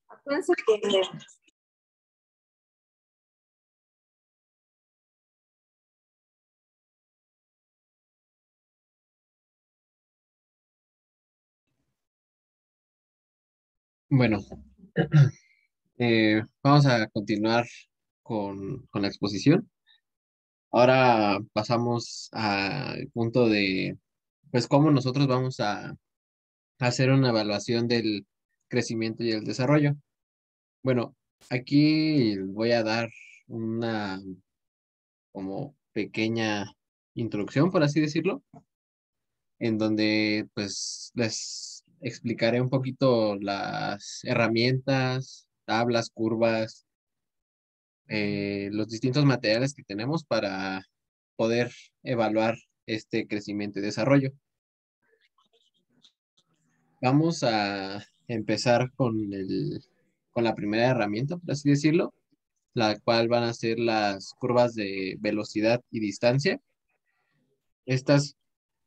Acuérdense que Bueno, vamos a continuar con la exposición. Ahora pasamos al punto de, pues, cómo nosotros vamos a hacer una evaluación del crecimiento y el desarrollo. Bueno, aquí voy a dar una como pequeña introducción, por así decirlo, en donde pues les explicaré un poquito las herramientas, tablas, curvas, los distintos materiales que tenemos para poder evaluar este crecimiento y desarrollo. Vamos a empezar con la primera herramienta, por así decirlo, la cual van a ser las curvas de velocidad y distancia. Estas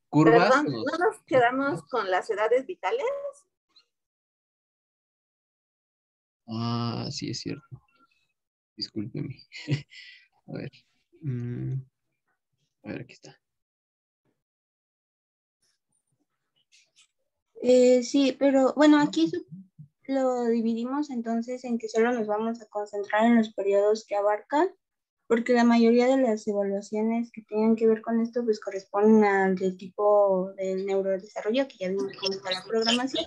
curvas perdón, ¿no nos quedamos con las edades vitales? Sí, es cierto. Discúlpeme. A ver. mm, a ver, aquí está. Sí, pero bueno, aquí lo dividimos entonces en que solo nos vamos a concentrar en los periodos que abarcan, porque la mayoría de las evaluaciones que tienen que ver con esto pues corresponden al del tipo del neurodesarrollo, que ya vimos cómo está la programación.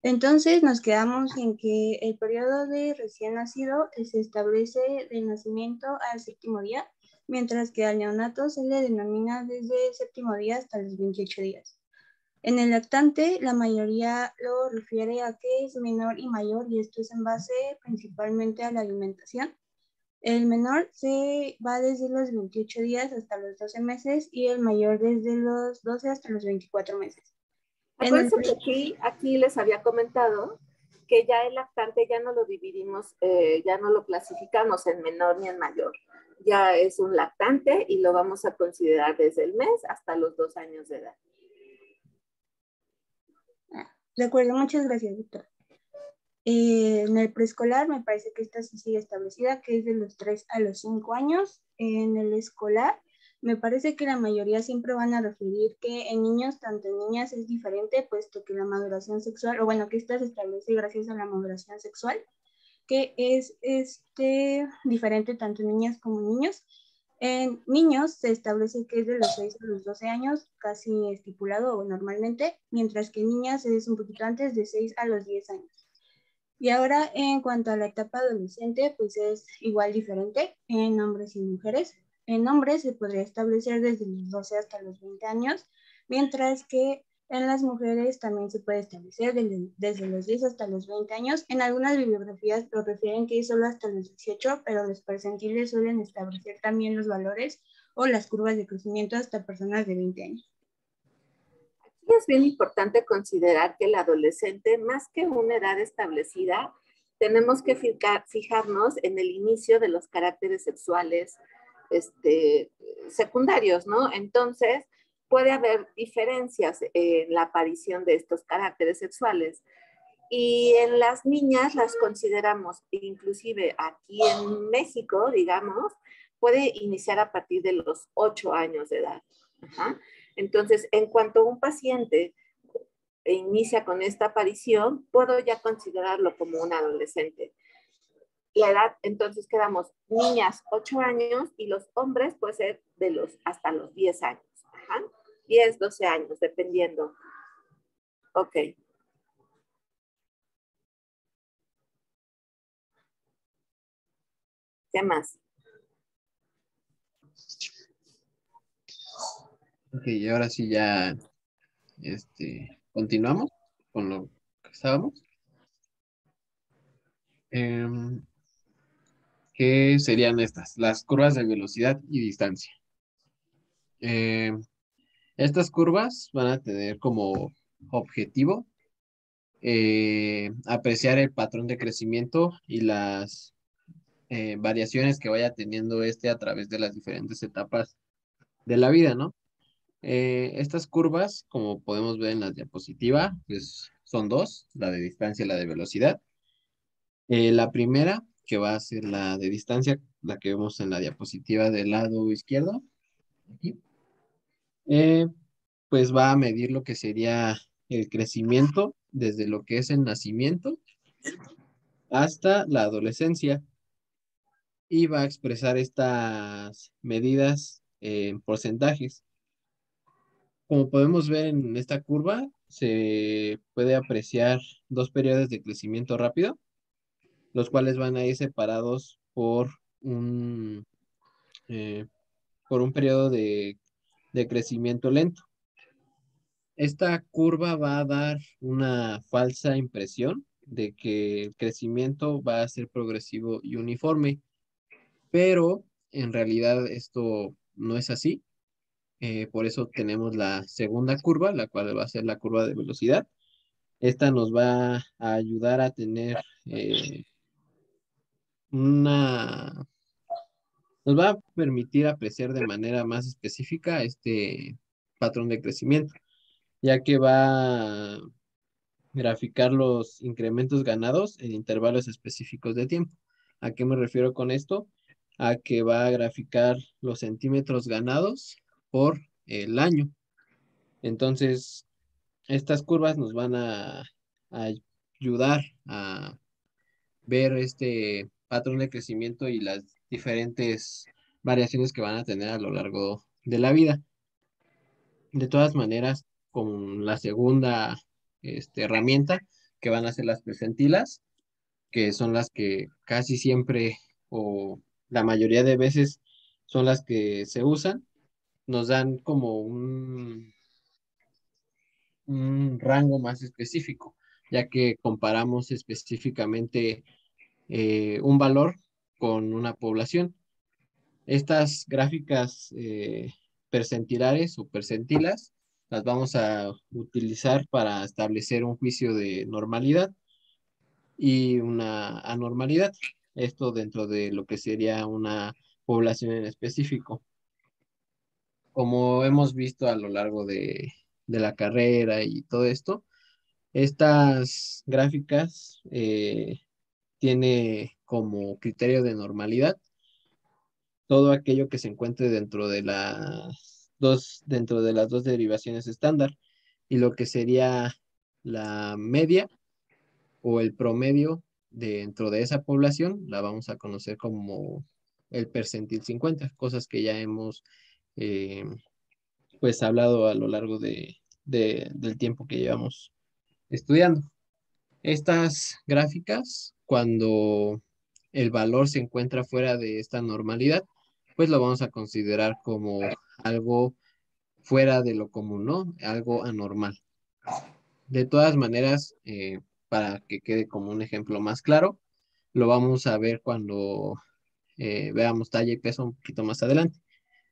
Entonces nos quedamos en que el periodo de recién nacido se establece del nacimiento al séptimo día, mientras que al neonato se le denomina desde el séptimo día hasta los 28 días. En el lactante, la mayoría lo refiere a que es menor y mayor, y esto es en base principalmente a la alimentación. El menor se va desde los 28 días hasta los 12 meses y el mayor desde los 12 hasta los 24 meses. Acuérdense que aquí les había comentado que ya el lactante ya no lo dividimos, ya no lo clasificamos en menor ni en mayor. Ya es un lactante y lo vamos a considerar desde el mes hasta los 2 años de edad. De acuerdo, muchas gracias, doctor. En el preescolar me parece que esta sí sigue establecida, que es de los 3 a los 5 años. En el escolar me parece que la mayoría siempre van a referir que en niños, tanto en niñas, es diferente, puesto que la maduración sexual, o bueno, que esta se establece gracias a la maduración sexual, que es diferente tanto en niñas como en niños. En niños se establece que es de los 6 a los 12 años, casi estipulado o normalmente, mientras que en niñas es un poquito antes, de 6 a los 10 años. Y ahora, en cuanto a la etapa adolescente, pues es igual diferente en hombres y mujeres. En hombres se podría establecer desde los 12 hasta los 20 años, mientras que en las mujeres también se puede establecer desde los 10 hasta los 20 años. En algunas bibliografías lo refieren que es solo hasta los 18, pero los percentiles suelen establecer también los valores o las curvas de crecimiento hasta personas de 20 años. Aquí es bien importante considerar que el adolescente, más que una edad establecida, tenemos que fijarnos en el inicio de los caracteres sexuales secundarios, ¿no? Entonces, puede haber diferencias en la aparición de estos caracteres sexuales. Y en las niñas las consideramos, inclusive aquí en México, digamos, puede iniciar a partir de los 8 años de edad. Ajá. Entonces, en cuanto un paciente inicia con esta aparición, puedo ya considerarlo como un adolescente. La edad, entonces quedamos niñas 8 años y los hombres puede ser hasta los 10 años. Ajá. 10, 12 años, dependiendo. Ok. ¿Qué más? Ok, y ahora sí ya continuamos con lo que estábamos. ¿Qué serían estas? Las curvas de velocidad y distancia. Estas curvas van a tener como objetivo apreciar el patrón de crecimiento y las variaciones que vaya teniendo a través de las diferentes etapas de la vida, ¿no? Estas curvas, como podemos ver en la diapositiva, pues son dos, la de distancia y la de velocidad. La primera, que va a ser la de distancia, la que vemos en la diapositiva del lado izquierdo, aquí, eh, pues va a medir lo que sería el crecimiento desde lo que es el nacimiento hasta la adolescencia y va a expresar estas medidas en porcentajes. Como podemos ver en esta curva, se puede apreciar dos periodos de crecimiento rápido, los cuales van a ir separados un, eh, por un periodo de crecimiento lento. Esta curva va a dar una falsa impresión de que el crecimiento va a ser progresivo y uniforme, pero en realidad esto no es así. Por eso tenemos la segunda curva, la cual va a ser la curva de velocidad. Esta nos va a ayudar a tener una, nos va a permitir apreciar de manera más específica este patrón de crecimiento, ya que va a graficar los incrementos ganados en intervalos específicos de tiempo. ¿A qué me refiero con esto? A que va a graficar los centímetros ganados por el año. Entonces, estas curvas nos van a ayudar a ver este patrón de crecimiento y las diferentes variaciones que van a tener a lo largo de la vida. De todas maneras, con la segunda herramienta, que van a ser las percentilas, que son las que casi siempre o la mayoría de veces son las que se usan, nos dan como un rango más específico, ya que comparamos específicamente un valor con una población. Estas gráficas percentilares o percentilas las vamos a utilizar para establecer un juicio de normalidad y una anormalidad. Esto dentro de lo que sería una población en específico. Como hemos visto a lo largo de la carrera y todo esto, estas gráficas tiene como criterio de normalidad todo aquello que se encuentre dentro de las dos derivaciones estándar y lo que sería la media o el promedio dentro de esa población la vamos a conocer como el percentil 50, cosas que ya hemos eh, pues hablado a lo largo del tiempo que llevamos estudiando. Estas gráficas, cuando el valor se encuentra fuera de esta normalidad, pues lo vamos a considerar como algo fuera de lo común, ¿no? Algo anormal. De todas maneras, para que quede como un ejemplo más claro, lo vamos a ver cuando veamos talla y peso un poquito más adelante.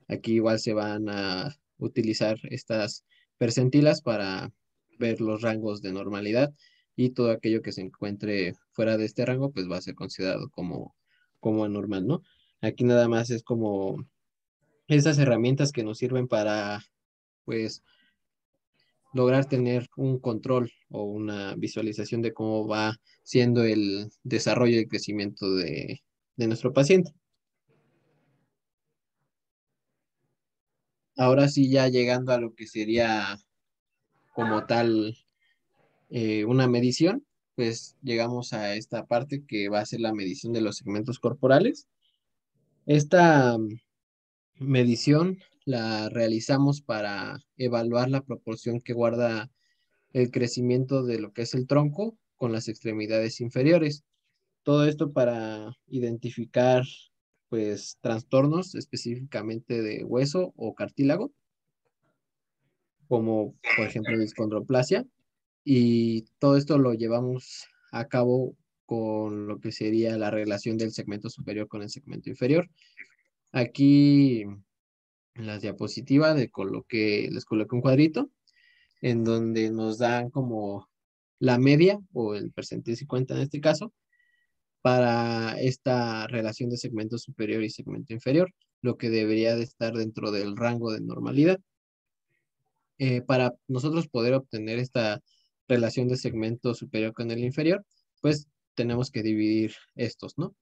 Aquí igual se van a utilizar estas percentilas para ver los rangos de normalidad y todo aquello que se encuentre fuera de este rango, pues va a ser considerado como anormal, ¿no? Aquí nada más es como esas herramientas que nos sirven para, pues, lograr tener un control o una visualización de cómo va siendo el desarrollo y crecimiento de nuestro paciente. Ahora sí, ya llegando a lo que sería como tal una medición, pues llegamos a esta parte que va a ser la medición de los segmentos corporales. Esta medición la realizamos para evaluar la proporción que guarda el crecimiento de lo que es el tronco con las extremidades inferiores. Todo esto para identificar pues trastornos específicamente de hueso o cartílago, como por ejemplo discondroplasia. Y todo esto lo llevamos a cabo con lo que sería la relación del segmento superior con el segmento inferior. Aquí en las diapositivas les coloqué un cuadrito en donde nos dan como la media o el percentil 50 en este caso para esta relación de segmento superior y segmento inferior, lo que debería de estar dentro del rango de normalidad. Para nosotros poder obtener esta relación de segmento superior con el inferior, pues tenemos que dividir estos, ¿no?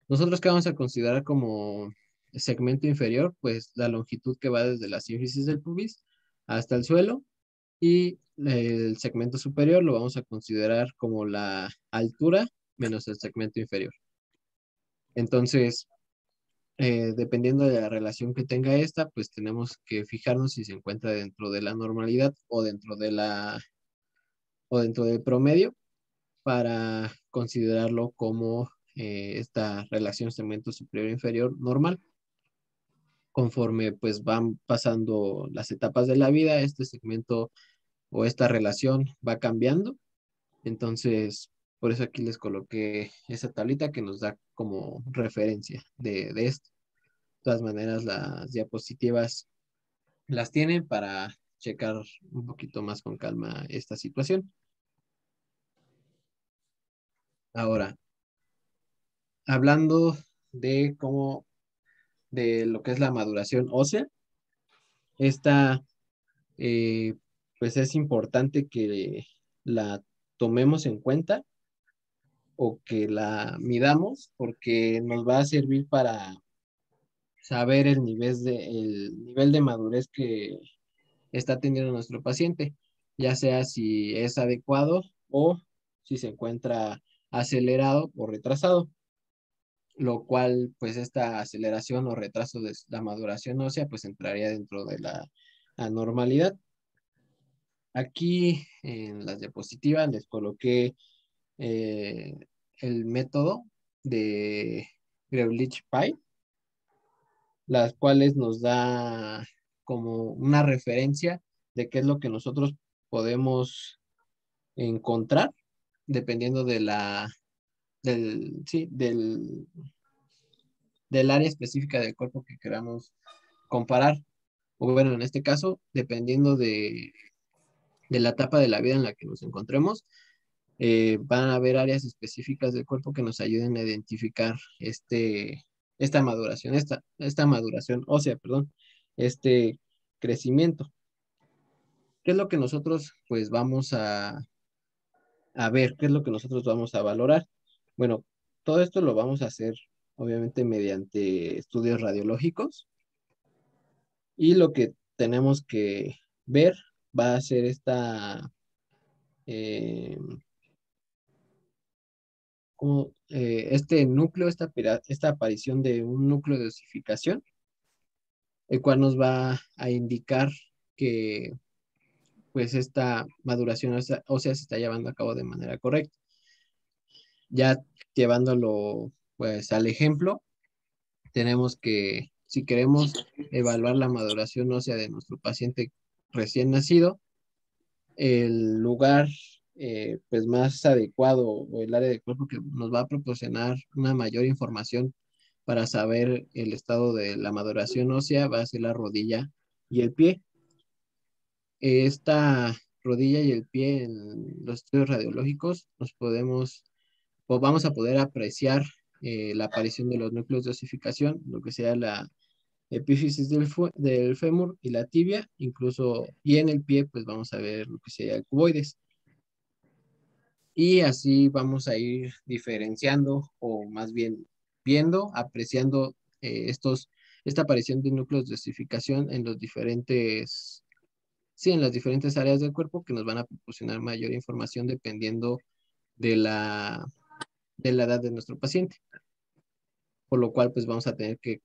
Nosotros qué vamos a considerar como segmento inferior, pues la longitud que va desde la sínfisis del pubis hasta el suelo, y el segmento superior lo vamos a considerar como la altura menos el segmento inferior. Entonces, dependiendo de la relación que tenga esta, pues tenemos que fijarnos si se encuentra dentro de la normalidad o dentro del promedio para considerarlo como esta relación segmento superior e inferior normal. Conforme pues van pasando las etapas de la vida, este segmento o esta relación va cambiando. Entonces, por eso aquí les coloqué esa tablita que nos da como referencia de esto. De todas maneras, las diapositivas las tienen para checar un poquito más con calma esta situación. Ahora, hablando de lo que es la maduración ósea, esta pues es importante que la tomemos en cuenta o que la midamos porque nos va a servir para saber el nivel de madurez que está teniendo nuestro paciente, ya sea si es adecuado o si se encuentra acelerado o retrasado, lo cual pues esta aceleración o retraso de la maduración ósea pues entraría dentro de la anormalidad. Aquí en las diapositivas les coloqué eh, el método de Greulich-Pye, las cuales nos da como una referencia de qué es lo que nosotros podemos encontrar dependiendo sí, del área específica del cuerpo que queramos comparar. O bueno, en este caso, dependiendo de la etapa de la vida en la que nos encontremos, van a haber áreas específicas del cuerpo que nos ayuden a identificar esta maduración, esta maduración ósea, perdón, este crecimiento. ¿Qué es lo que nosotros pues vamos a ver? ¿Qué es lo que nosotros vamos a valorar? Bueno, todo esto lo vamos a hacer obviamente mediante estudios radiológicos y lo que tenemos que ver va a ser eh, este núcleo, esta aparición de un núcleo de osificación, el cual nos va a indicar que pues esta maduración ósea se está llevando a cabo de manera correcta. Ya llevándolo pues al ejemplo, tenemos que, si queremos evaluar la maduración ósea de nuestro paciente recién nacido, el lugar pues más adecuado o el área del cuerpo que nos va a proporcionar una mayor información para saber el estado de la maduración ósea va a ser la rodilla y el pie. Esta rodilla y el pie en los estudios radiológicos o vamos a poder apreciar la aparición de los núcleos de osificación, lo que sea la epífisis del fémur y la tibia, incluso, y en el pie, pues vamos a ver lo que sería el cuboides. Y así vamos a ir diferenciando, o más bien viendo, apreciando esta aparición de núcleos de osificación en en las diferentes áreas del cuerpo que nos van a proporcionar mayor información dependiendo de la edad de nuestro paciente. Por lo cual, pues vamos a tener que,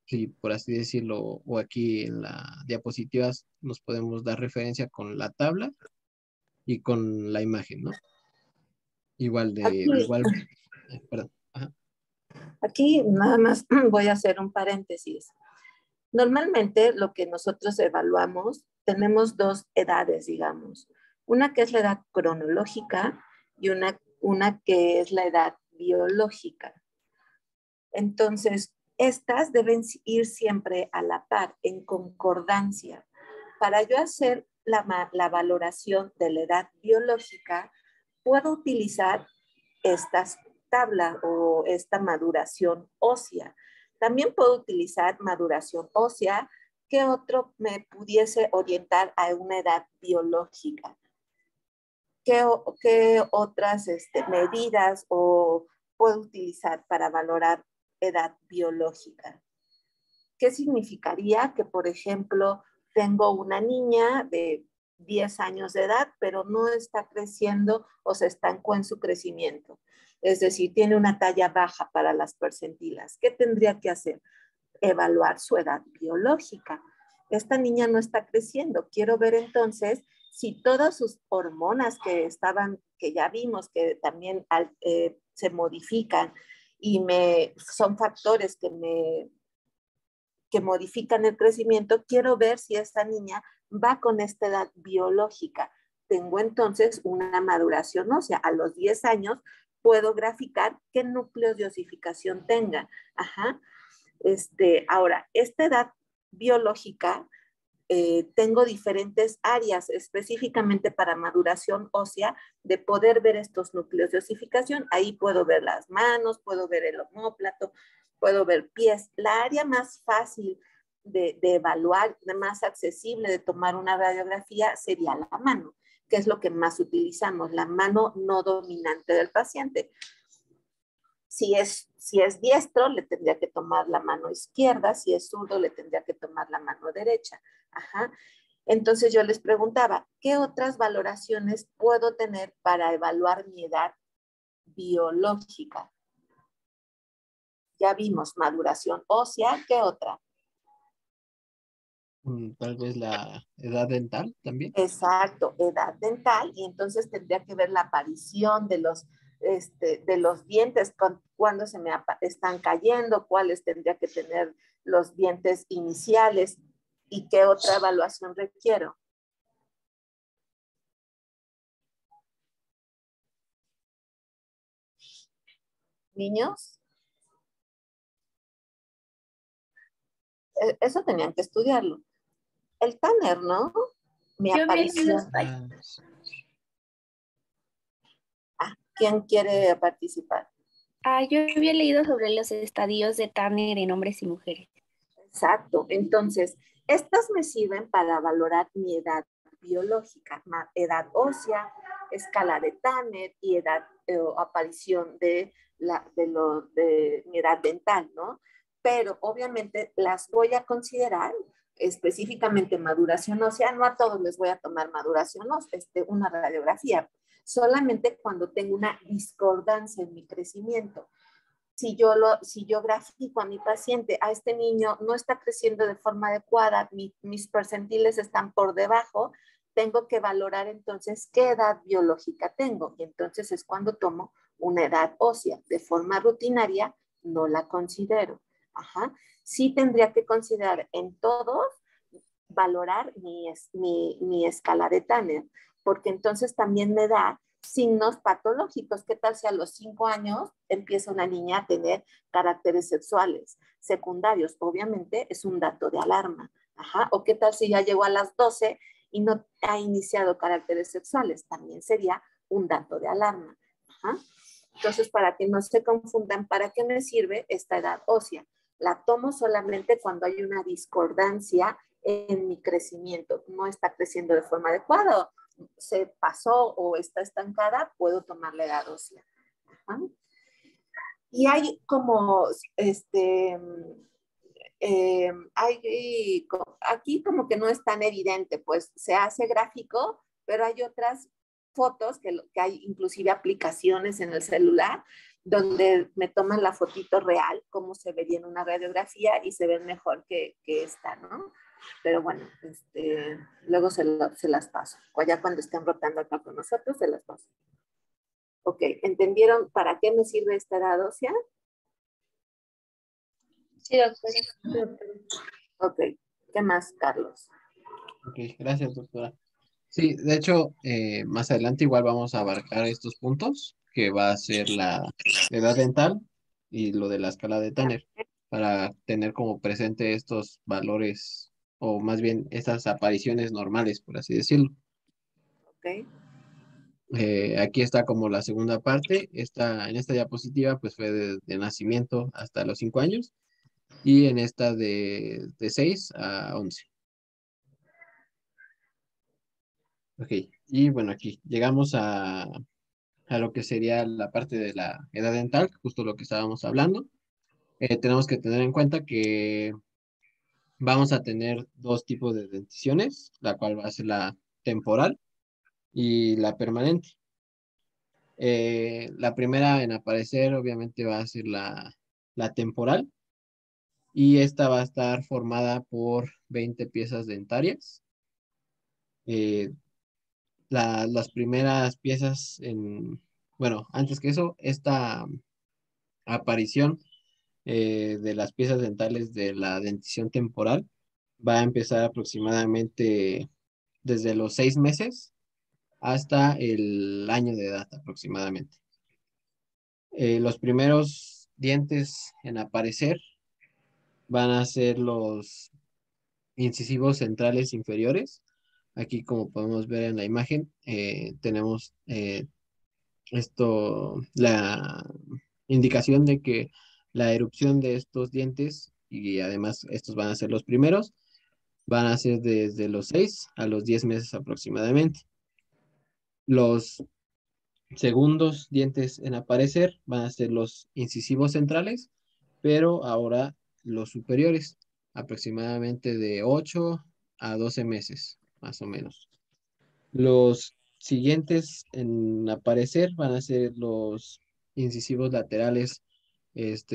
si por así decirlo, o aquí en la diapositivas nos podemos dar referencia con la tabla y con la imagen, ¿no? Aquí, Perdón. Ajá. aquí nada más voy a hacer un paréntesis. Normalmente lo que nosotros evaluamos, tenemos dos edades, digamos. Una que es la edad cronológica y una que es la edad biológica. Entonces, estas deben ir siempre a la par, en concordancia. Para yo hacer la valoración de la edad biológica, puedo utilizar estas tablas o esta maduración ósea. También puedo utilizar maduración ósea que otro me pudiese orientar a una edad biológica. ¿Qué otras medidas o puedo utilizar para valorar edad biológica? ¿Qué significaría que, por ejemplo, tengo una niña de 10 años de edad, pero no está creciendo o se estancó en su crecimiento? Es decir, tiene una talla baja para las percentilas. ¿Qué tendría que hacer? Evaluar su edad biológica. Esta niña no está creciendo. Quiero ver entonces si todas sus hormonas que ya vimos que también se modifican y son factores que modifican el crecimiento, quiero ver si esta niña va con esta edad biológica. Tengo entonces una maduración ósea. A los 10 años puedo graficar qué núcleos de osificación tenga. Ajá. Ahora, esta edad biológica, tengo diferentes áreas específicamente para maduración ósea de poder ver estos núcleos de osificación. Ahí puedo ver las manos, puedo ver el omóplato, puedo ver pies. La área más fácil de evaluar, más accesible de tomar una radiografía sería la mano, que es lo que más utilizamos, la mano no dominante del paciente. Si es diestro, le tendría que tomar la mano izquierda. Si es zurdo, le tendría que tomar la mano derecha. Ajá. Entonces yo les preguntaba, ¿qué otras valoraciones puedo tener para evaluar mi edad biológica? Ya vimos maduración ósea, ¿qué otra? Tal vez la edad dental también. Exacto, edad dental, y entonces tendría que ver la aparición de los dientes, cuándo están cayendo, cuáles tendría que tener los dientes iniciales y qué otra evaluación requiero. Niños, eso tenían que estudiarlo. El Tanner, ¿no? Mi Yo había leído, aparición. ¿Quién quiere participar? yo había leído sobre los estadios de Tanner en hombres y mujeres. Exacto. Entonces, estas me sirven para valorar mi edad biológica, edad ósea, escala de Tanner y edad o aparición de mi edad dental, ¿no? Pero obviamente las voy a considerar específicamente maduración ósea. No a todos les voy a tomar maduración ósea, una radiografía, solamente cuando tengo una discordancia en mi crecimiento. Si yo grafico a mi paciente, a este niño no está creciendo de forma adecuada, mis percentiles están por debajo, tengo que valorar entonces qué edad biológica tengo. Y entonces es cuando tomo una edad ósea. De forma rutinaria no la considero. Ajá. Sí tendría que considerar en todos valorar mi escala de Tanner, porque entonces también me da signos patológicos. ¿Qué tal si a los 5 años empieza una niña a tener caracteres sexuales secundarios? Obviamente es un dato de alarma. Ajá. ¿O qué tal si ya llegó a las 12 y no ha iniciado caracteres sexuales? También sería un dato de alarma. Ajá. Entonces, para que no se confundan, ¿para qué me sirve esta edad ósea? La tomo solamente cuando hay una discordancia en mi crecimiento. No está creciendo de forma adecuada, se pasó o está estancada, puedo tomar la edad ósea. Ajá. Y hay como, aquí como que no es tan evidente, pues se hace gráfico, pero hay otras fotos que hay inclusive aplicaciones en el celular donde me toman la fotito real, como se vería en una radiografía y se ven mejor que esta, ¿no? Pero bueno, luego se las paso. O ya cuando estén rotando acá con nosotros, se las paso. Ok, ¿entendieron para qué me sirve esta edad ósea? Sí, doctor. Ok, ¿qué más, Carlos? Ok, gracias, doctora. Sí, de hecho, más adelante igual vamos a abarcar estos puntos, que va a ser la edad dental y lo de la escala de Tanner, para tener como presente estos valores, o más bien estas apariciones normales, por así decirlo. Ok. Aquí está como la segunda parte. En esta diapositiva pues fue de nacimiento hasta los 5 años y en esta de 6 a 11. Ok, y bueno, aquí llegamos a lo que sería la parte de la edad dental, justo lo que estábamos hablando. Tenemos que tener en cuenta que vamos a tener dos tipos de denticiones, la cual va a ser la temporal y la permanente. La primera en aparecer obviamente va a ser la temporal y esta va a estar formada por 20 piezas dentarias. Eh, las primeras piezas bueno, antes que eso, esta aparición de las piezas dentales de la dentición temporal va a empezar aproximadamente desde los 6 meses hasta el año de edad aproximadamente. Los primeros dientes en aparecer van a ser los incisivos centrales inferiores. Aquí, como podemos ver en la imagen, tenemos la indicación de que la erupción de estos dientes, y además estos van a ser los primeros, van a ser desde los 6 a los 10 meses aproximadamente. Los segundos dientes en aparecer van a ser los incisivos centrales, pero ahora los superiores, aproximadamente de 8 a 12 meses, más o menos. Los siguientes en aparecer van a ser los incisivos laterales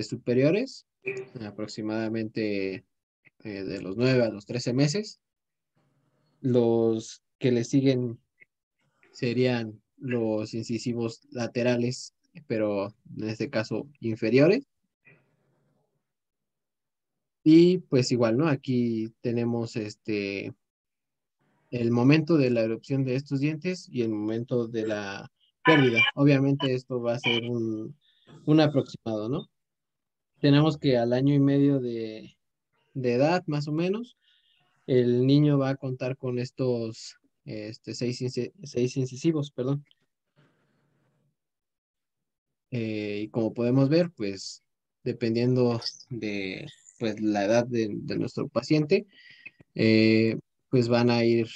superiores, aproximadamente de los 9 a los 13 meses. Los que le siguen serían los incisivos laterales, pero en este caso inferiores. Y pues igual, ¿no? Aquí tenemos el momento de la erupción de estos dientes y el momento de la pérdida. Obviamente esto va a ser un aproximado, ¿no? Tenemos que al año y medio de edad, más o menos, el niño va a contar con estos seis incisivos, perdón. Y como podemos ver, pues dependiendo de pues, la edad de nuestro paciente, eh, pues van a ir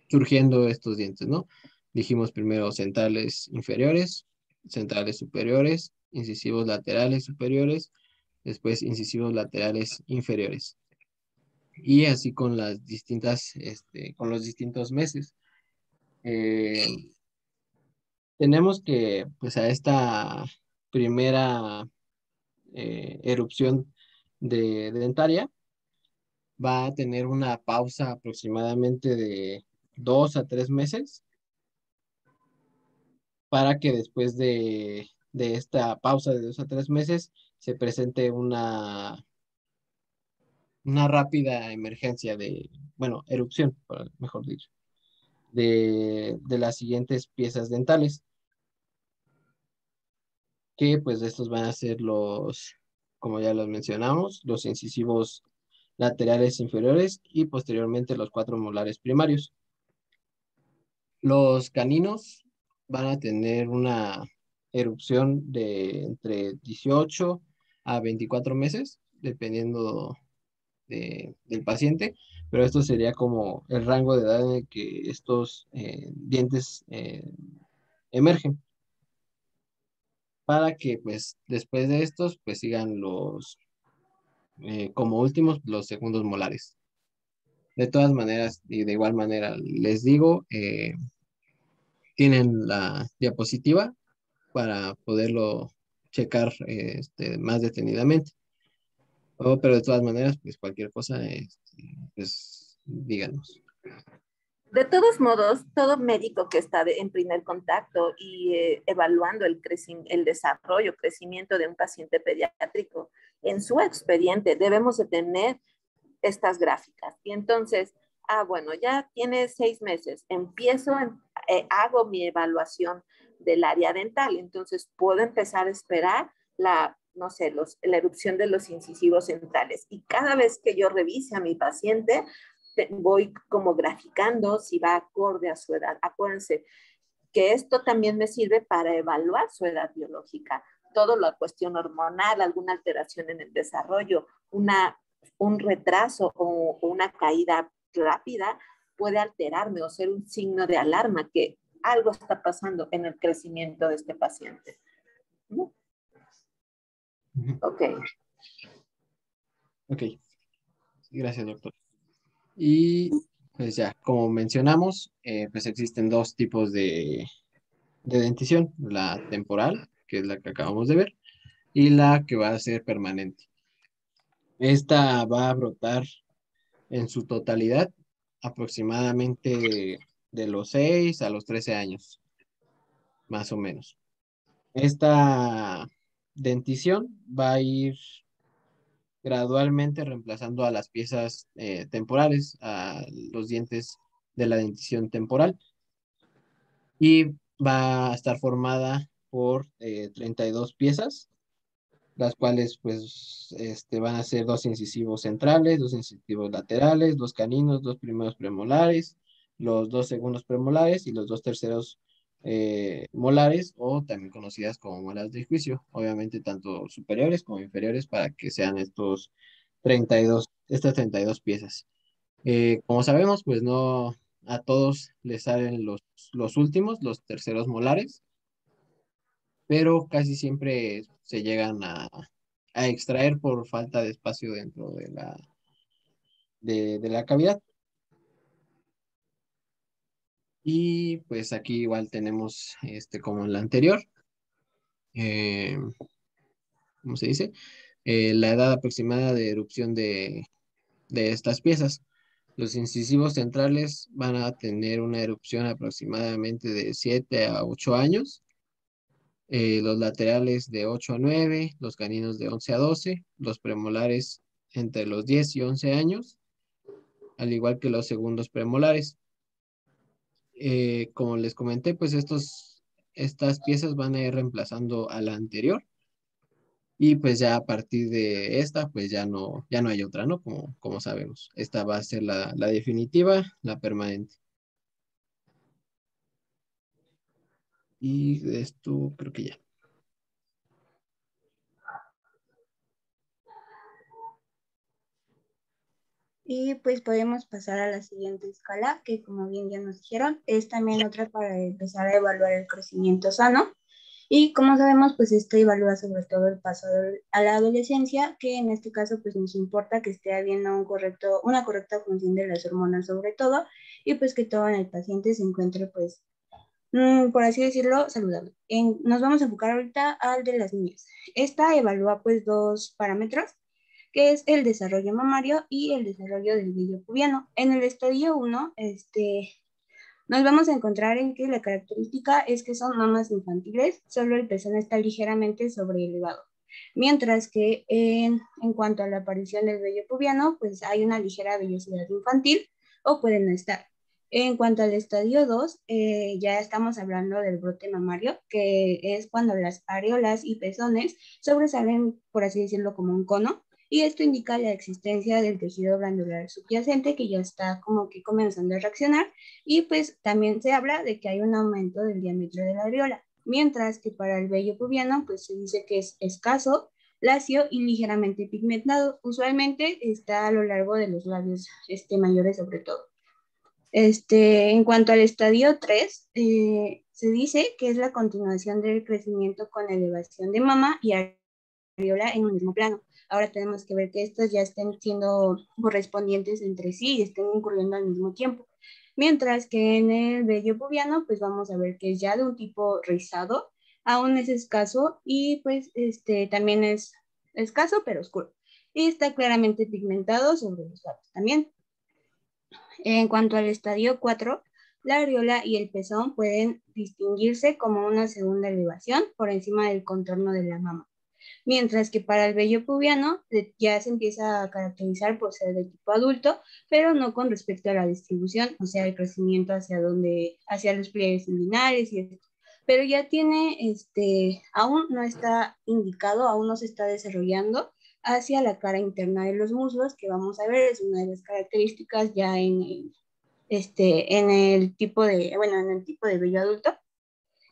surgiendo estos dientes, ¿no? Dijimos primero centrales inferiores, centrales superiores, incisivos laterales superiores, después incisivos laterales inferiores. Y así con las distintas, con los distintos meses. Eh, tenemos que, pues a esta primera erupción dentaria, va a tener una pausa aproximadamente de 2 a 3 meses para que después de esta pausa de 2 a 3 meses se presente una rápida emergencia bueno, erupción, mejor dicho, de las siguientes piezas dentales, que pues estos van a ser como ya los mencionamos, los incisivos laterales inferiores y posteriormente los 4 molares primarios. Los caninos van a tener una erupción de entre 18 a 24 meses, dependiendo del paciente, pero esto sería como el rango de edad en el que estos dientes emergen, para que pues después de estos pues sigan como últimos, los segundos molares. De todas maneras y de igual manera les digo, tienen la diapositiva para poderlo checar más detenidamente. Pero de todas maneras, pues cualquier cosa, pues díganos. De todos modos, todo médico que está en primer contacto y evaluando el desarrollo, crecimiento de un paciente pediátrico, en su expediente debemos de tener estas gráficas. Y entonces, bueno, ya tiene 6 meses, hago mi evaluación del área dental, entonces puedo empezar a esperar no sé, la erupción de los incisivos centrales. Y cada vez que yo revise a mi paciente, voy como graficando si va acorde a su edad. Acuérdense que esto también me sirve para evaluar su edad biológica. Toda la cuestión hormonal, alguna alteración en el desarrollo, un retraso o una caída rápida puede alterarme o ser un signo de alarma que algo está pasando en el crecimiento de este paciente. Ok. Ok, gracias, doctor. Y pues ya, como mencionamos, pues existen dos tipos de dentición, la temporal, que es la que acabamos de ver, y la que va a ser permanente. Esta va a brotar en su totalidad aproximadamente de los 6 a los 13 años, más o menos. Esta dentición va a ir gradualmente reemplazando a las piezas temporales, a los dientes de la dentición temporal, y va a estar formada por 32 piezas, las cuales pues van a ser dos incisivos centrales, dos incisivos laterales, dos caninos, dos primeros premolares, los dos segundos premolares y los dos terceros molares, o también conocidas como muelas de juicio, obviamente tanto superiores como inferiores, para que sean estas 32 piezas. Como sabemos, pues no a todos les salen los últimos, los terceros molares, pero casi siempre se llegan a extraer por falta de espacio dentro de la cavidad. Y pues aquí igual tenemos, como en la anterior, eh, ¿cómo se dice? La edad aproximada de erupción de estas piezas. Los incisivos centrales van a tener una erupción aproximadamente de 7 a 8 años, los laterales de 8 a 9, los caninos de 11 a 12, los premolares entre los 10 y 11 años, al igual que los segundos premolares. Como les comenté, pues estas piezas van a ir reemplazando a la anterior, y pues ya a partir de esta, pues ya no hay otra, ¿no? Como sabemos. Esta va a ser la definitiva, la permanente. Y de esto creo que ya. Y pues podemos pasar a la siguiente escala, que como bien ya nos dijeron, es también otra para empezar a evaluar el crecimiento sano. Y como sabemos, pues esto evalúa sobre todo el paso a la adolescencia, que en este caso pues nos importa que esté habiendo una correcta función de las hormonas sobre todo, y pues que todo en el paciente se encuentre pues, por así decirlo, saludable. Nos vamos a enfocar ahorita al de las niñas. Esta evalúa pues dos parámetros, que es el desarrollo mamario y el desarrollo del vello pubiano. En el estadio 1, nos vamos a encontrar en que la característica es que son mamas infantiles, solo el pezón está ligeramente sobreelevado. Mientras que en cuanto a la aparición del vello pubiano, pues hay una ligera vellosidad infantil o puede no estar. En cuanto al estadio 2, ya estamos hablando del brote mamario, que es cuando las areolas y pezones sobresalen, por así decirlo, como un cono, y esto indica la existencia del tejido glandular subyacente que ya está como que comenzando a reaccionar, y pues también se habla de que hay un aumento del diámetro de la areola, mientras que para el vello pubiano pues se dice que es escaso, lacio y ligeramente pigmentado. Usualmente está a lo largo de los labios mayores sobre todo. En cuanto al estadio 3, se dice que es la continuación del crecimiento con elevación de mama y areola en un mismo plano. Ahora tenemos que ver que estos ya estén siendo correspondientes entre sí y estén ocurriendo al mismo tiempo. Mientras que en el vello pubiano, pues vamos a ver que es ya de un tipo rizado, aún es escaso y pues también es escaso pero oscuro. Y está claramente pigmentado sobre los labios también. En cuanto al estadio 4, la areola y el pezón pueden distinguirse como una segunda elevación por encima del contorno de la mama. Mientras que para el vello pubiano ya se empieza a caracterizar por ser de tipo adulto, pero no con respecto a la distribución, o sea, el crecimiento hacia los pliegues inguinales y esto. Pero ya tiene, aún no está indicado, aún no se está desarrollando hacia la cara interna de los muslos, que vamos a ver, es una de las características ya en el tipo de vello adulto.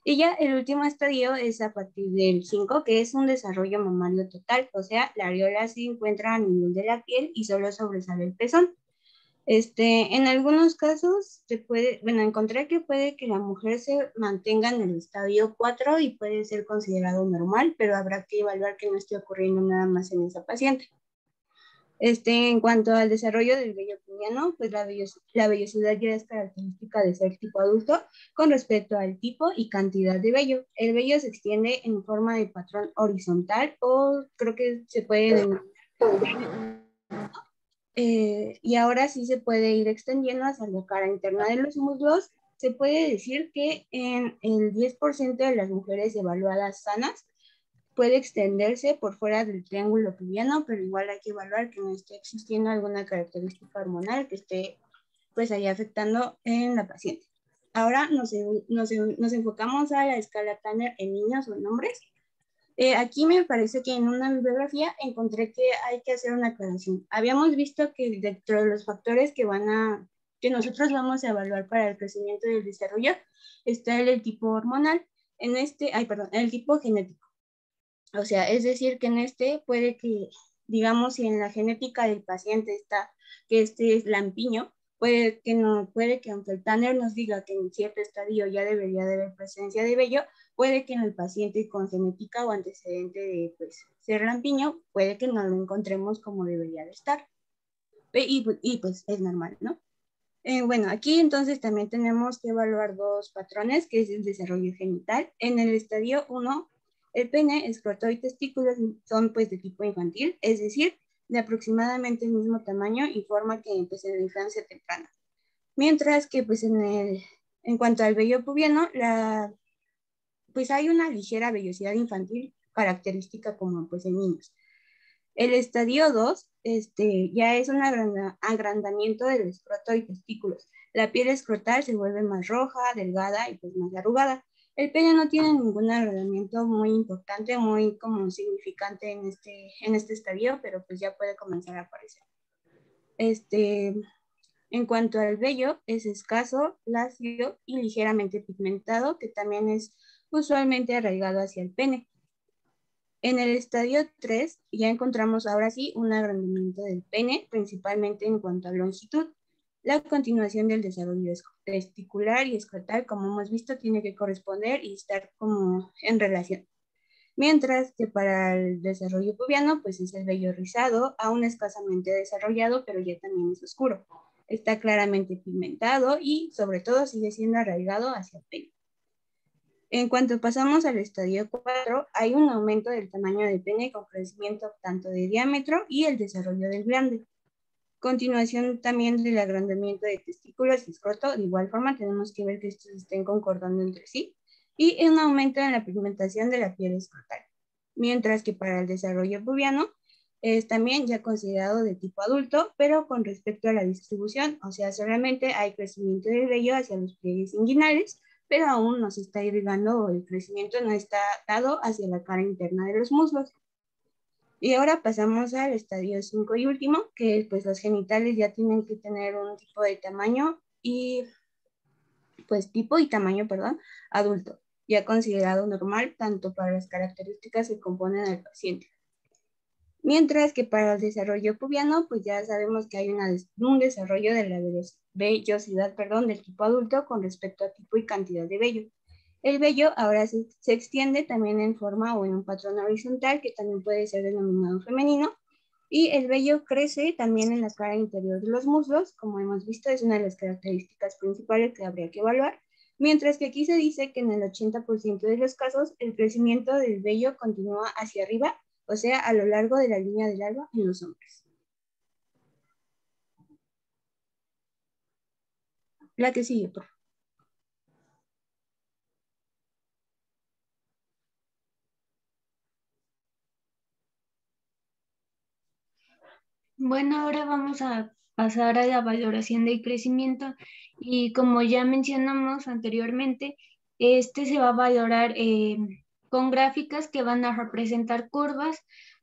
Y ya el último estadio es a partir del 5, que es un desarrollo mamario total, o sea, la areola se encuentra a nivel de la piel y solo sobresale el pezón. En algunos casos se puede, bueno, encontré que puede que la mujer se mantenga en el estadio 4 y puede ser considerado normal, pero habrá que evaluar que no esté ocurriendo nada más en esa paciente. En cuanto al desarrollo del vello pubiano, pues la vellosidad ya es característica de ser tipo adulto con respecto al tipo y cantidad de vello. El vello se extiende en forma de patrón horizontal o creo que se puede y ahora sí se puede ir extendiendo hacia la cara interna de los muslos. Se puede decir que en el 10% de las mujeres evaluadas sanas puede extenderse por fuera del triángulo pubiano, pero igual hay que evaluar que no esté existiendo alguna característica hormonal que esté pues ahí afectando en la paciente. Ahora nos enfocamos a la escala Tanner en niños o en hombres. Aquí me parece que en una bibliografía encontré que hay que hacer una aclaración. Habíamos visto que dentro de los factores que nosotros vamos a evaluar para el crecimiento y el desarrollo está el tipo hormonal, el tipo genético. O sea, es decir, que en puede que, digamos, si en la genética del paciente está que es lampiño, puede que aunque el Tanner nos diga que en cierto estadio ya debería de haber presencia de vello, puede que en el paciente con genética o antecedente de pues, ser lampiño, puede que no lo encontremos como debería de estar. Y pues es normal, ¿no? Bueno, aquí entonces también tenemos que evaluar dos patrones, que es el desarrollo genital. En el estadio 1, el pene, escroto y testículos son pues de tipo infantil, es decir, de aproximadamente el mismo tamaño y forma que pues, en la infancia temprana. Mientras que pues en cuanto al vello pubiano, pues hay una ligera vellosidad infantil característica como pues en niños. El estadio 2 ya es un agrandamiento del escroto y testículos. La piel escrotal se vuelve más roja, delgada y pues más arrugada. El pene no tiene ningún agrandamiento muy importante, muy como significante en este estadio, pero pues ya puede comenzar a aparecer. En cuanto al vello, es escaso, lacio y ligeramente pigmentado, que también es usualmente arraigado hacia el pene. En el estadio 3 ya encontramos ahora sí un agrandamiento del pene, principalmente en cuanto a longitud. La continuación del desarrollo testicular y escrotal, como hemos visto, tiene que corresponder y estar como en relación. Mientras que para el desarrollo pubiano, pues es el vello rizado, aún escasamente desarrollado, pero ya también es oscuro. Está claramente pigmentado y sobre todo sigue siendo arraigado hacia el pene. En cuanto pasamos al estadio 4, hay un aumento del tamaño del pene con crecimiento tanto de diámetro y el desarrollo del glande. Continuación también del agrandamiento de testículos y escroto, de igual forma tenemos que ver que estos estén concordando entre sí, y un aumento en la pigmentación de la piel escrotal. Mientras que para el desarrollo pubiano es también ya considerado de tipo adulto, pero con respecto a la distribución, o sea, solamente hay crecimiento del vello hacia los pliegues inguinales, pero aún no se está irrigando o el crecimiento no está dado hacia la cara interna de los muslos. Y ahora pasamos al estadio 5 y último, que pues los genitales ya tienen que tener un tipo de tamaño y perdón, adulto, ya considerado normal tanto para las características que componen al paciente. Mientras que para el desarrollo pubiano, pues ya sabemos que hay un desarrollo de la vellosidad del tipo adulto con respecto a tipo y cantidad de vello. El vello ahora se extiende también en forma o en un patrón horizontal, que también puede ser denominado femenino, y el vello crece también en la cara interior de los muslos, como hemos visto, es una de las características principales que habría que evaluar, mientras que aquí se dice que en el 80% de los casos el crecimiento del vello continúa hacia arriba, o sea, a lo largo de la línea del alba en los hombres. La que sigue, por favor. Bueno, ahora vamos a pasar a la valoración del crecimiento y como ya mencionamos anteriormente, este se va a valorar con gráficas que van a representar curvas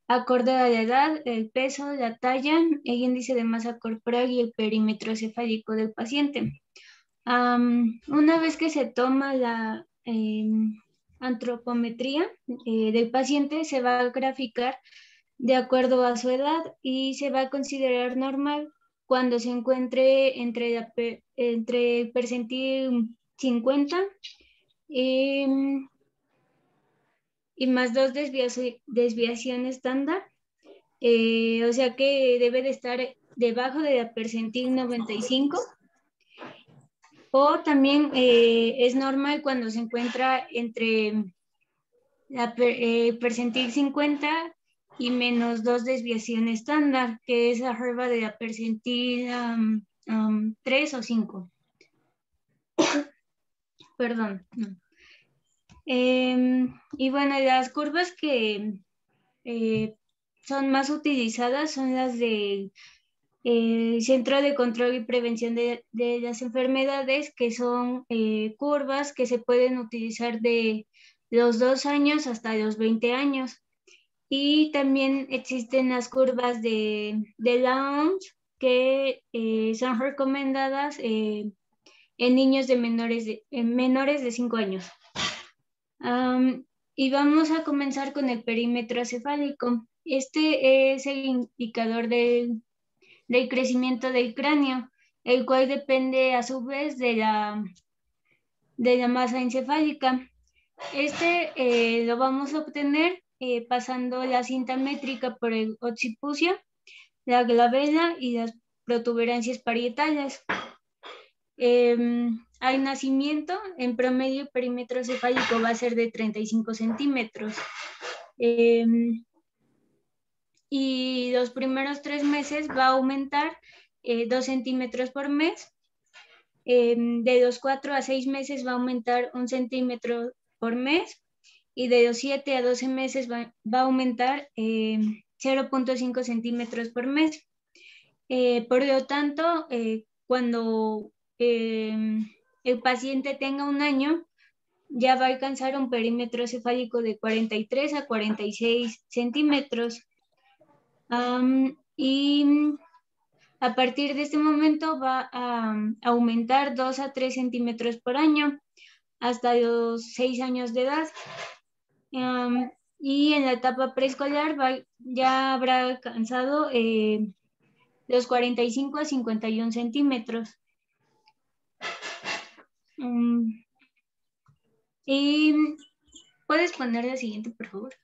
acorde a la edad, el peso, la talla, el índice de masa corporal y el perímetro cefálico del paciente. Una vez que se toma la antropometría del paciente, se va a graficar de acuerdo a su edad y se va a considerar normal cuando se encuentre entre el percentil 50 y más 2 desviación estándar. O sea que debe de estar debajo de la percentil 95. O también es normal cuando se encuentra entre la percentil 50 y menos 2 desviación estándar, que es arriba de la percentil 3 o 5. Perdón. No. Y bueno, las curvas que son más utilizadas son las del Centro de Control y Prevención de las Enfermedades, que son curvas que se pueden utilizar de los 2 años hasta los 20 años. Y también existen las curvas de la OMS que son recomendadas en niños de menores de 5 años. Y vamos a comenzar con el perímetro cefálico. Este es el indicador del crecimiento del cráneo, el cual depende a su vez de la masa encefálica. Lo vamos a obtener pasando la cinta métrica por el occipucio, la glabela y las protuberancias parietales. Al nacimiento, en promedio, el perímetro cefálico va a ser de 35 centímetros. Y los primeros 3 meses va a aumentar 2 centímetros por mes. De los 4 a 6 meses va a aumentar 1 centímetro por mes. Y de los 7 a 12 meses va a aumentar 0.5 centímetros por mes. Por lo tanto, cuando el paciente tenga 1 año, ya va a alcanzar un perímetro cefálico de 43 a 46 centímetros. Y a partir de este momento va a aumentar 2 a 3 centímetros por año hasta los 6 años de edad. Y en la etapa preescolar ya habrá alcanzado los 45 a 51 centímetros. Y puedes poner la siguiente, por favor.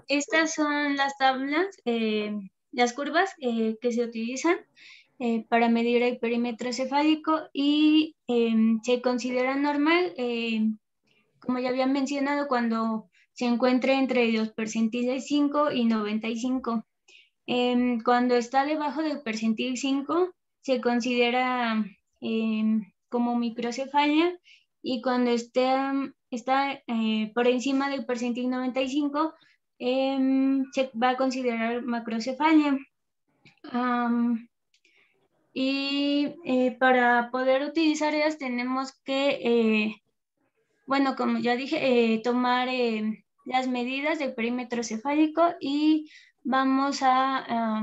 Estas son las tablas, las curvas que se utilizan para medir el perímetro cefálico y se considera normal, como ya había mencionado, cuando se encuentra entre los percentiles 5 y 95. Cuando está debajo del percentil 5 se considera como microcefalia, y cuando está por encima del percentil 95 se va a considerar macrocefalia. Y para poder utilizar ellas tenemos que, bueno, como ya dije, tomar las medidas del perímetro cefálico y vamos a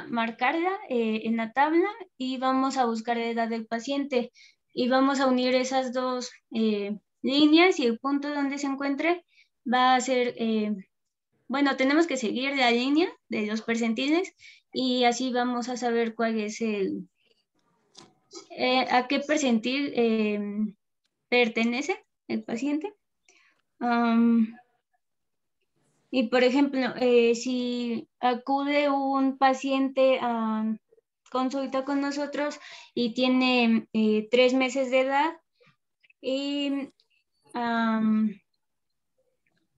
marcarla en la tabla y vamos a buscar la edad del paciente y vamos a unir esas dos líneas, y el punto donde se encuentre va a ser, bueno, tenemos que seguir la línea de los percentiles y así vamos a saber cuál es a qué percentil pertenece el paciente. Y por ejemplo, si acude un paciente a consulta con nosotros y tiene 3 meses de edad, y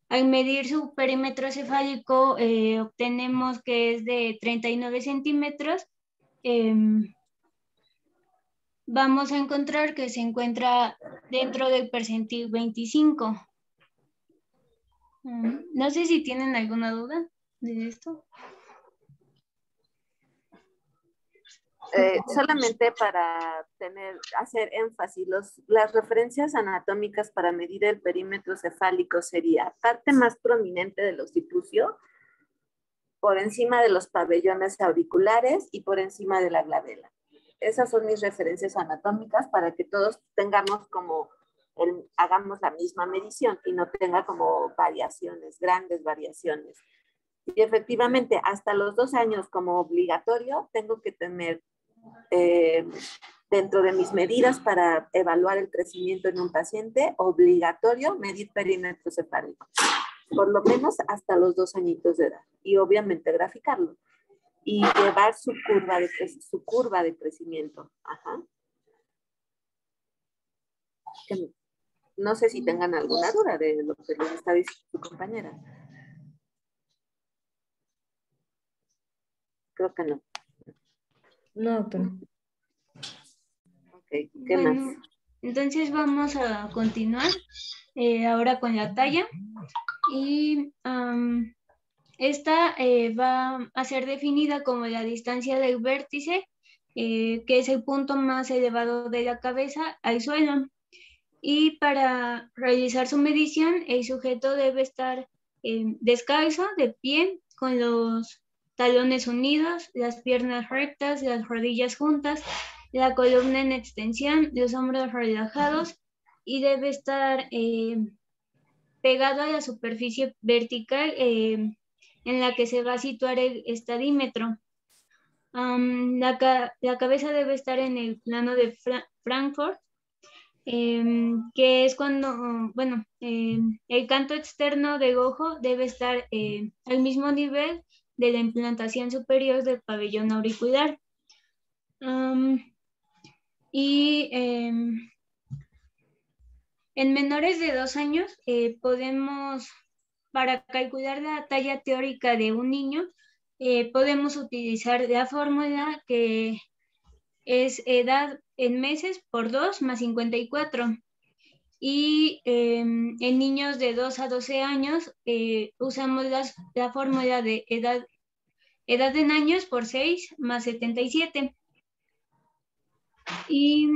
al medir su perímetro cefálico obtenemos que es de 39 centímetros, vamos a encontrar que se encuentra dentro del percentil 25. No sé si tienen alguna duda de esto. Solamente para hacer énfasis, las referencias anatómicas para medir el perímetro cefálico sería parte más prominente del occipucio, por encima de los pabellones auriculares y por encima de la glabela. Esas son mis referencias anatómicas para que todos tengamos como hagamos la misma medición y no tenga como variaciones, grandes variaciones. Y efectivamente, hasta los 2 años como obligatorio, tengo que tener dentro de mis medidas para evaluar el crecimiento en un paciente, obligatorio medir perímetro cefálico, por lo menos hasta los 2 añitos de edad. Y obviamente graficarlo. Y llevar su curva de crecimiento. Ajá. No sé si tengan alguna duda de lo que les está diciendo su compañera. Creo que no. No, pero... Ok, ¿qué más? Entonces vamos a continuar ahora con la talla. Y esta va a ser definida como la distancia del vértice, que es el punto más elevado de la cabeza al suelo. Y para realizar su medición, el sujeto debe estar descalzo, de pie, con los talones unidos, las piernas rectas, las rodillas juntas, la columna en extensión, los hombros relajados, y debe estar pegado a la superficie vertical en la que se va a situar el estadímetro. La cabeza debe estar en el plano de Frankfurt, que es cuando, bueno, el canto externo del ojo debe estar al mismo nivel de la implantación superior del pabellón auricular. En menores de 2 años podemos, para calcular la talla teórica de un niño, podemos utilizar la fórmula que es edad en meses por 2 más 54. Y en niños de 2 a 12 años usamos la fórmula de edad en años por 6 más 77. Y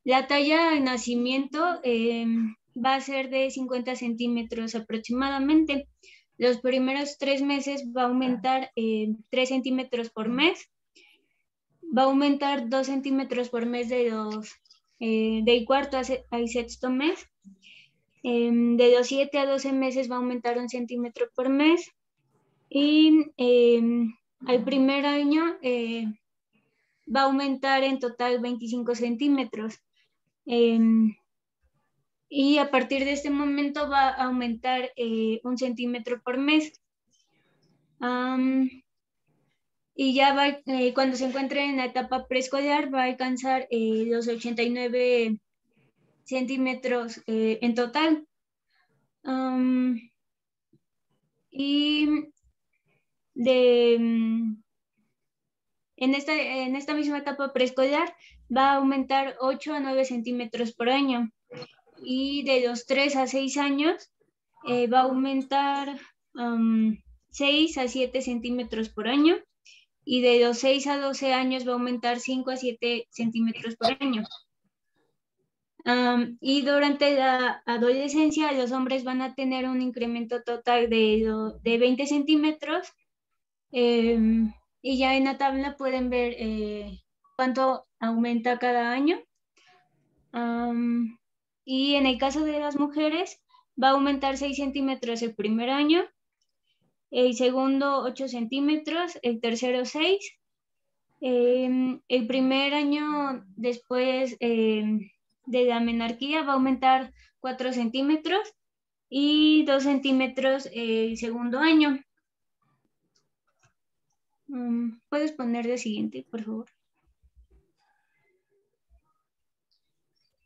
la talla de nacimiento va a ser de 50 centímetros aproximadamente. Los primeros 3 meses va a aumentar 3 centímetros por mes. Va a aumentar 2 centímetros por mes del cuarto al sexto mes. De los 7 a 12 meses va a aumentar 1 centímetro por mes. Y al primer año va a aumentar en total 25 centímetros. Y a partir de este momento va a aumentar 1 centímetro por mes. Y ya va, cuando se encuentre en la etapa preescolar, va a alcanzar los 89 centímetros en total. Y en esta misma etapa preescolar va a aumentar 8 a 9 centímetros por año. Y de los 3 a 6 años va a aumentar 6 a 7 centímetros por año. Y de los 6 a 12 años va a aumentar 5 a 7 centímetros por año. Y durante la adolescencia los hombres van a tener un incremento total de 20 centímetros. Y ya en la tabla pueden ver cuánto aumenta cada año. Y en el caso de las mujeres va a aumentar 6 centímetros el primer año, el segundo 8 centímetros, el tercero 6. El primer año después de la menarquía va a aumentar 4 centímetros y 2 centímetros el segundo año. ¿Puedes poner de siguiente, por favor?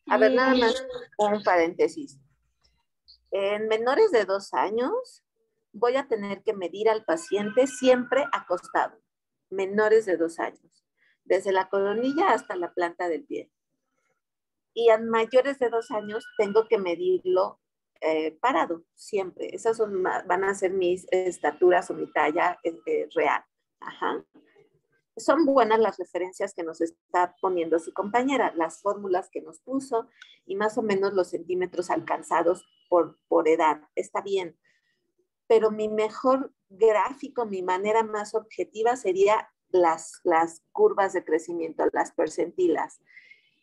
A ver, nada más un paréntesis. En menores de 2 años voy a tener que medir al paciente siempre acostado. Menores de 2 años, desde la coronilla hasta la planta del pie. Y a mayores de 2 años tengo que medirlo parado, siempre. Esas van a ser mis estaturas o mi talla real. Ajá. Son buenas las referencias que nos está poniendo su compañera, las fórmulas que nos puso y más o menos los centímetros alcanzados por edad. Está bien. Pero mi mejor gráfico, mi manera más objetiva sería las curvas de crecimiento, las percentilas,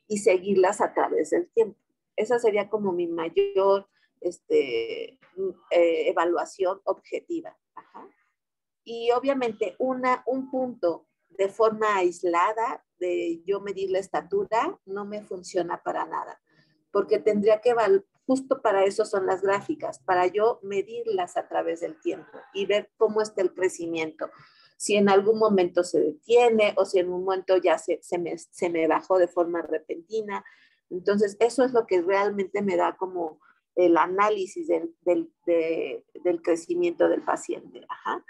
y seguirlas a través del tiempo. Esa sería como mi mayor evaluación objetiva. Ajá. Y obviamente un punto de forma aislada de yo medir la estatura no me funciona para nada, porque tendría que justo para eso son las gráficas, para yo medirlas a través del tiempo y ver cómo está el crecimiento. Si en algún momento se detiene o si en un momento ya se me bajó de forma repentina. Entonces, eso es lo que realmente me da como el análisis del crecimiento del paciente. Ajá.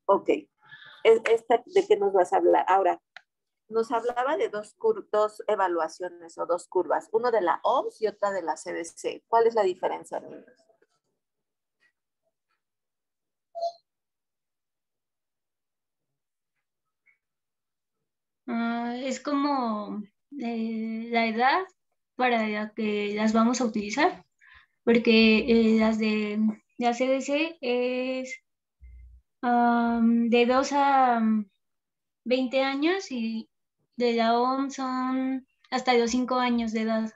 Ok. ¿De qué nos vas a hablar? Ahora, nos hablaba de dos evaluaciones o dos curvas, uno de la OMS y otra de la CDC. ¿Cuál es la diferencia, niños? Es como la edad para la que las vamos a utilizar, porque las de la CDC es de 2 a 20 años y de la OMS son hasta los 5 años de edad.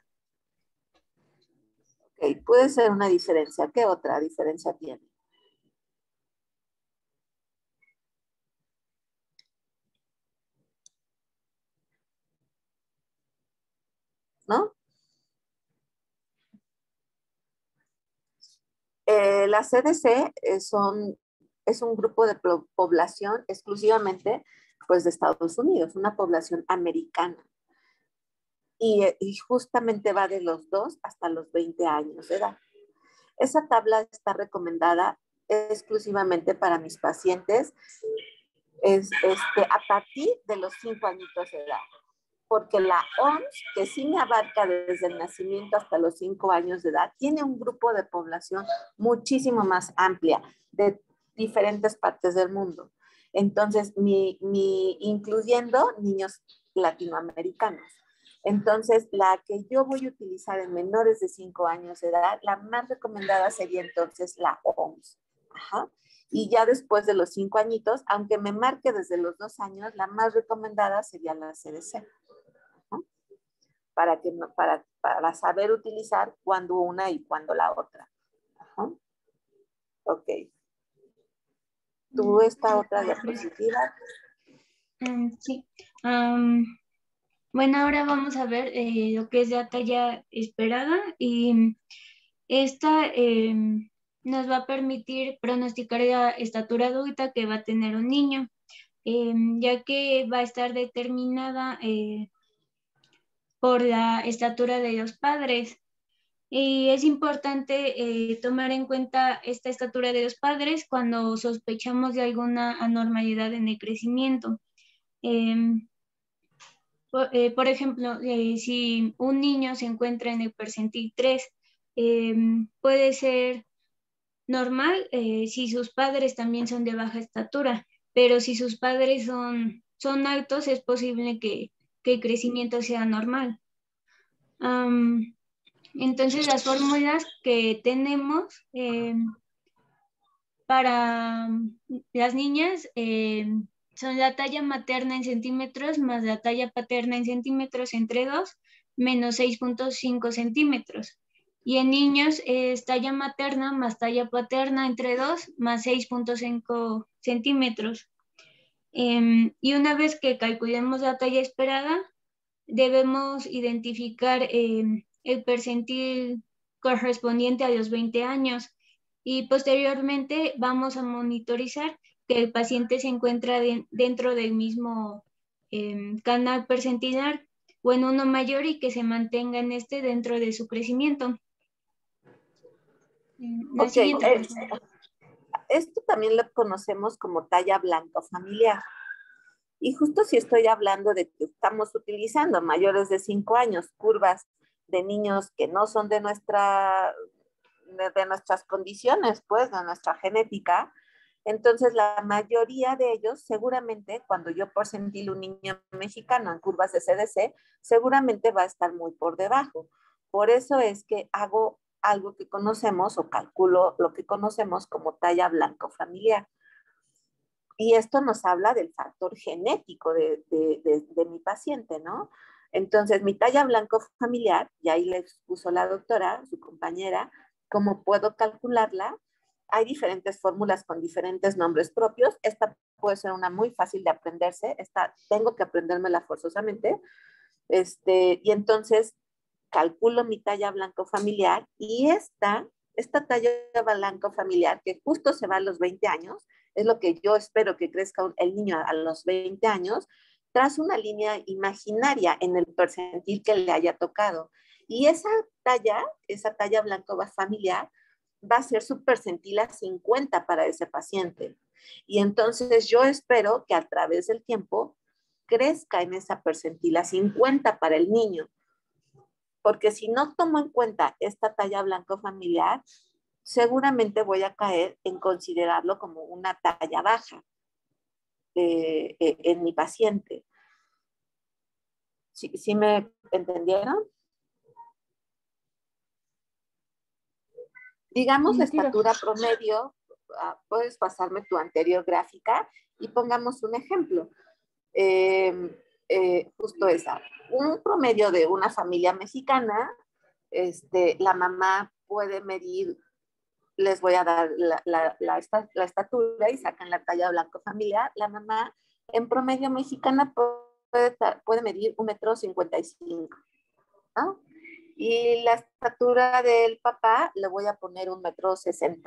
Ok, puede ser una diferencia. ¿Qué otra diferencia tiene? ¿No? La CDC es un grupo de población exclusivamente pues, de Estados Unidos, una población americana. Y justamente va de los 2 hasta los 20 años de edad. Esa tabla está recomendada exclusivamente para mis pacientes a partir de los 5 añitos de edad. Porque la OMS, que sí me abarca desde el nacimiento hasta los 5 años de edad, tiene un grupo de población muchísimo más amplia de diferentes partes del mundo. Entonces, incluyendo niños latinoamericanos. Entonces, la que yo voy a utilizar en menores de 5 años de edad, la más recomendada sería entonces la OMS. Ajá. Y ya después de los 5 añitos, aunque me marque desde los 2 años, la más recomendada sería la CDC. Para saber utilizar cuándo una y cuándo la otra. Ajá. Ok. ¿Tú esta otra diapositiva? Sí. Bueno, ahora vamos a ver lo que es la talla esperada y esta nos va a permitir pronosticar la estatura adulta que va a tener un niño, ya que va a estar determinada por la estatura de los padres. Y es importante tomar en cuenta esta estatura de los padres cuando sospechamos de alguna anormalidad en el crecimiento. Por ejemplo, si un niño se encuentra en el percentil 3, puede ser normal si sus padres también son de baja estatura, pero si sus padres son altos, es posible que el crecimiento sea normal. Entonces, las fórmulas que tenemos para las niñas son la talla materna en centímetros más la talla paterna en centímetros entre 2 menos 6.5 centímetros. Y en niños es talla materna más talla paterna entre 2 más 6.5 centímetros. Y una vez que calculemos la talla esperada, debemos identificar el percentil correspondiente a los 20 años y posteriormente vamos a monitorizar que el paciente se encuentra dentro del mismo canal percentilar o en uno mayor y que se mantenga en dentro de su crecimiento. La siguiente, por favor. Esto también lo conocemos como talla blanco familiar. Y justo si estoy hablando de que estamos utilizando mayores de 5 años, curvas de niños que no son de nuestras condiciones, pues, de nuestra genética, entonces la mayoría de ellos, seguramente, cuando yo porcentile un niño mexicano en curvas de CDC, seguramente va a estar muy por debajo. Por eso es que hago algo que conocemos o calculo lo que conocemos como talla blanco familiar. Y esto nos habla del factor genético de mi paciente, ¿no? Entonces, mi talla blanco familiar, y ahí les puso la doctora, su compañera, cómo puedo calcularla. Hay diferentes fórmulas con diferentes nombres propios. Esta puede ser una muy fácil de aprenderse. Esta tengo que aprendérmela forzosamente. Y entonces calculo mi talla blanco familiar y esta talla blanco familiar que justo se va a los 20 años, es lo que yo espero que crezca el niño a los 20 años, trazo una línea imaginaria en el percentil que le haya tocado. Y esa talla blanco familiar, va a ser su percentil a 50 para ese paciente. Y entonces yo espero que a través del tiempo crezca en esa percentil a 50 para el niño. Porque si no tomo en cuenta esta talla blanco familiar, seguramente voy a caer en considerarlo como una talla baja en mi paciente. ¿Sí me entendieron? Digamos la estatura promedio, puedes pasarme tu anterior gráfica y pongamos un ejemplo. Justo esa. Un promedio de una familia mexicana, la mamá puede medir, les voy a dar la estatura y sacan la talla blanco familiar. La mamá en promedio mexicana puede medir 1,55 m, ¿no? Y la estatura del papá le voy a poner 1,60 m.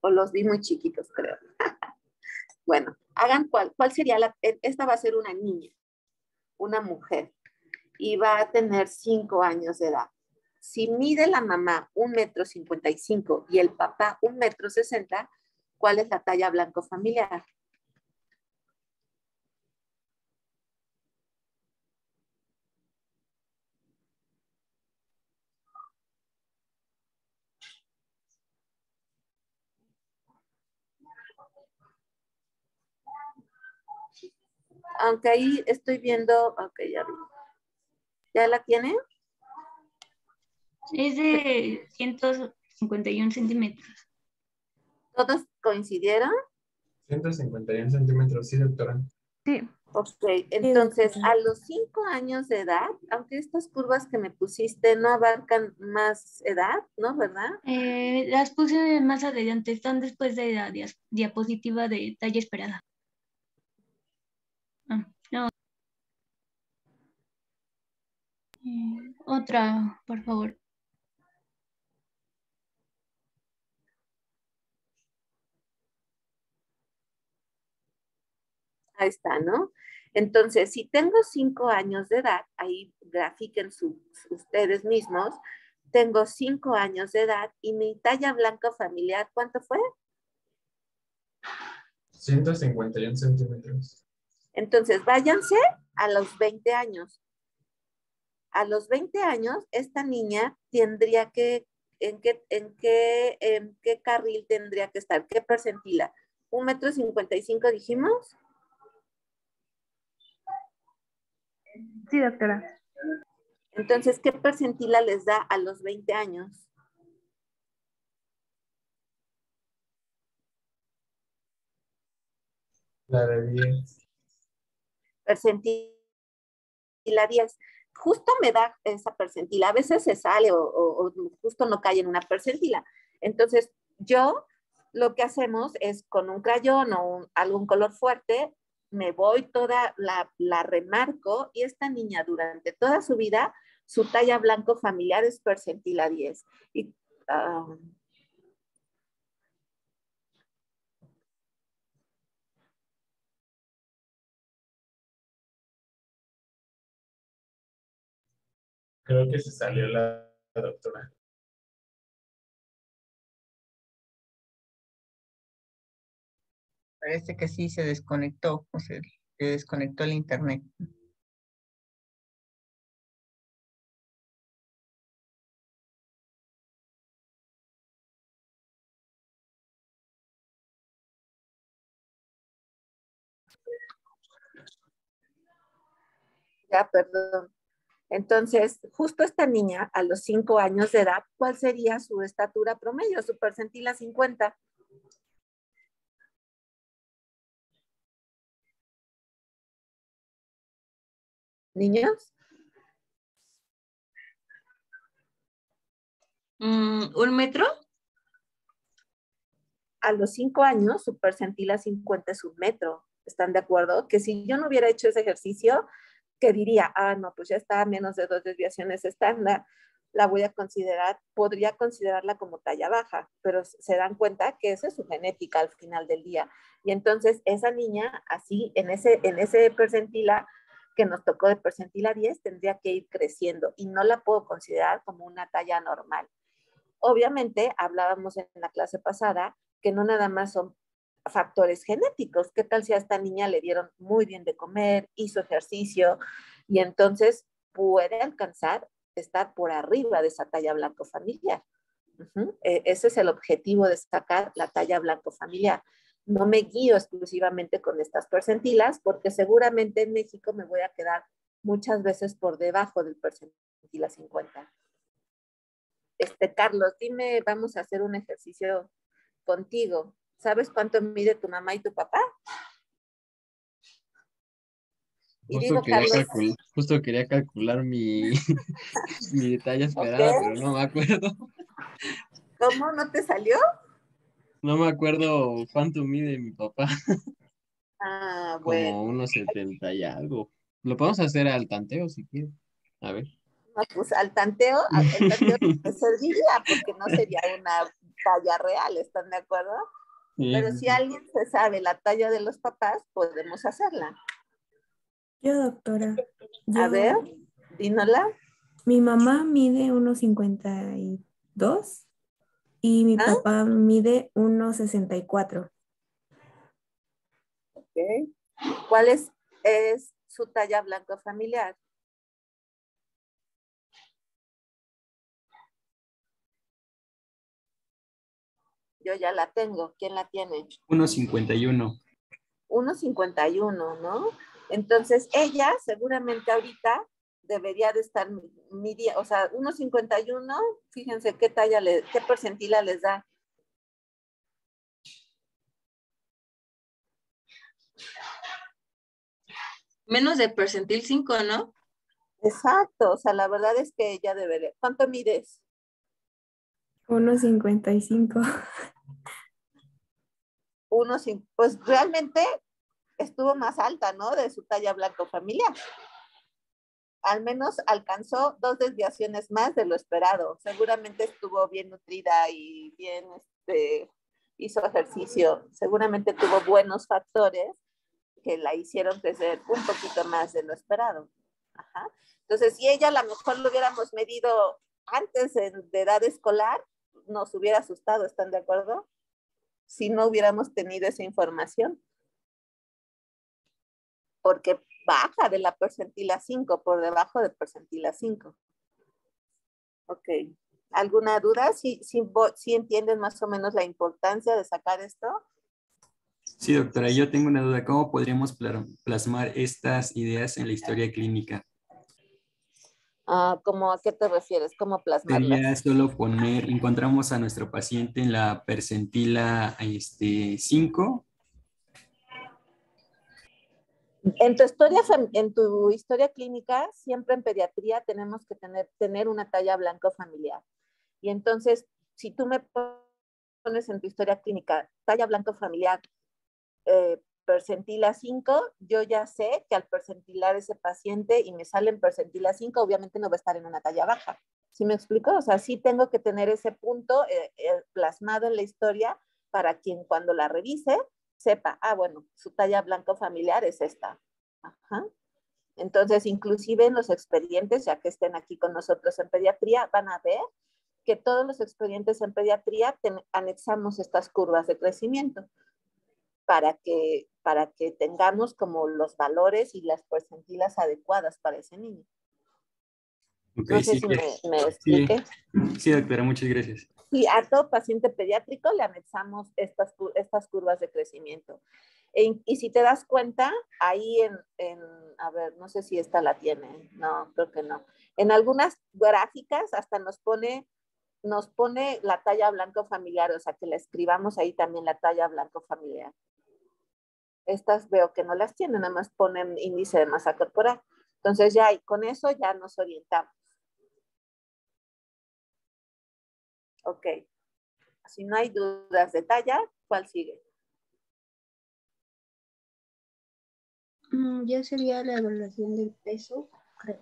O los vi muy chiquitos, creo. Bueno, hagan cuál sería esta va a ser una niña, una mujer, y va a tener 5 años de edad. Si mide la mamá 1,55 m y el papá 1,60 m, ¿cuál es la talla blanco familiar? Aunque ahí estoy viendo, ok, ya vi. ¿Ya la tiene? Es de 151 centímetros. ¿Todos coincidieron? 151 centímetros, sí, doctora. Sí. Ok, entonces a los 5 años de edad, aunque estas curvas que me pusiste no abarcan más edad, ¿no? ¿Verdad? Las puse más adelante, están después de la diapositiva de talla esperada. No. Otra, por favor. Ahí está, ¿no? Entonces, si tengo 5 años de edad, ahí grafiquen ustedes mismos, tengo 5 años de edad y mi talla blanca familiar, ¿cuánto fue? 151 centímetros. Entonces, váyanse a los 20 años. A los 20 años, esta niña tendría ¿en qué carril tendría que estar? ¿Qué percentila? ¿1,55 m dijimos? Sí, doctora. Entonces, ¿qué percentila les da a los 20 años? La de 10. Percentila 10. Justo me da esa percentila. A veces se sale o justo no cae en una percentila. Entonces, yo lo que hacemos es con un crayón o algún color fuerte, me voy toda, la remarco y esta niña durante toda su vida, su talla blanco familiar es percentila 10. Y, Creo que se salió la doctora. Parece que sí se desconectó, o se desconectó el internet. ya, perdón. Entonces, justo esta niña a los 5 años de edad, ¿cuál sería su estatura promedio, su percentila 50? Niños, ¿1 metro? a los 5 años, su percentila 50 es 1 metro. ¿Están de acuerdo? Que si yo no hubiera hecho ese ejercicio, que diría, no, pues ya está a menos de 2 desviaciones estándar, la voy a considerar, podría considerarla como talla baja, pero se dan cuenta que esa es su genética al final del día. Y entonces esa niña, así, en ese percentila que nos tocó de percentila 10, tendría que ir creciendo y no la puedo considerar como una talla normal. Obviamente, hablábamos en la clase pasada que no nada más son factores genéticos. ¿Qué tal si a esta niña le dieron muy bien de comer, hizo ejercicio y entonces puede alcanzar estar por arriba de esa talla blanco familiar? Ese es el objetivo de sacar la talla blanco familiar. No me guío exclusivamente con estas percentilas porque seguramente en México me voy a quedar muchas veces por debajo del percentila 50. Carlos, dime, vamos a hacer un ejercicio contigo. ¿Sabes cuánto mide tu mamá y tu papá? Y digo, Carlos, justo quería calcular mi, mi talla esperada, ¿ok? pero no me acuerdo. ¿Cómo? ¿No te salió? No me acuerdo cuánto mide mi papá. Bueno. Como unos 70 y algo. Lo podemos hacer al tanteo si quieres. A ver. No, pues al tanteo me serviría porque no sería una talla real, ¿están de acuerdo? Sí. Pero si alguien se sabe la talla de los papás, podemos hacerla. Yo, doctora. A ver, dínola. Mi mamá mide 1,52 y mi ¿Ah? papá mide 1,64. Okay. ¿Cuál es su talla blanco familiar? Yo ya la tengo. ¿Quién la tiene? 1,51. 1,51, ¿no? Entonces, ella seguramente ahorita debería de estar midiendo, o sea, 1,51, fíjense qué qué percentila les da. Menos de percentil 5, ¿no? Exacto, o sea, la verdad es que ella debería. ¿Cuánto mides? 1,55. Pues realmente estuvo más alta, ¿no? De su talla blanco familiar. Al menos alcanzó 2 desviaciones más de lo esperado. Seguramente estuvo bien nutrida y bien hizo ejercicio. Seguramente tuvo buenos factores que la hicieron crecer un poquito más de lo esperado. Ajá. Entonces, si ella a lo mejor lo hubiéramos medido antes de edad escolar, nos hubiera asustado, ¿están de acuerdo? Si no hubiéramos tenido esa información. Porque baja de la percentila 5, por debajo de percentila 5. Ok. ¿Alguna duda? ¿Sí entienden más o menos la importancia de sacar esto? Sí, doctora, yo tengo una duda. ¿Cómo podríamos plasmar estas ideas en la historia clínica? ¿Cómo a qué te refieres? ¿Cómo plasmarlas? Sería solo poner, encontramos a nuestro paciente en la percentila 5. En tu historia clínica, siempre en pediatría tenemos que tener una talla blanco familiar. Y entonces, si tú me pones en tu historia clínica talla blanco familiar percentila 5, yo ya sé que al percentilar ese paciente y me sale en percentila 5, obviamente no va a estar en una talla baja. ¿Sí me explico? O sea, sí tengo que tener ese punto plasmado en la historia para quien cuando la revise sepa, bueno, su talla blanco familiar es esta. Ajá. Entonces, inclusive en los expedientes, ya que estén aquí con nosotros en pediatría, van a ver que todos los expedientes en pediatría anexamos estas curvas de crecimiento para que tengamos como los valores y las percentilas adecuadas para ese niño. Okay, no sé sí, si me expliqué. Sí, doctora, muchas gracias. Y a todo paciente pediátrico le anexamos estas curvas de crecimiento. Y si te das cuenta, ahí a ver, no sé si esta la tiene, no, creo que no. En algunas gráficas hasta nos pone la talla blanco familiar, o sea, que la escribamos ahí también la talla blanco familiar. Estas veo que no las tienen, nada más ponen índice de masa corporal. Entonces ya con eso ya nos orientamos. Ok. Si no hay dudas de talla, ¿cuál sigue? Ya sería la evaluación del peso, creo.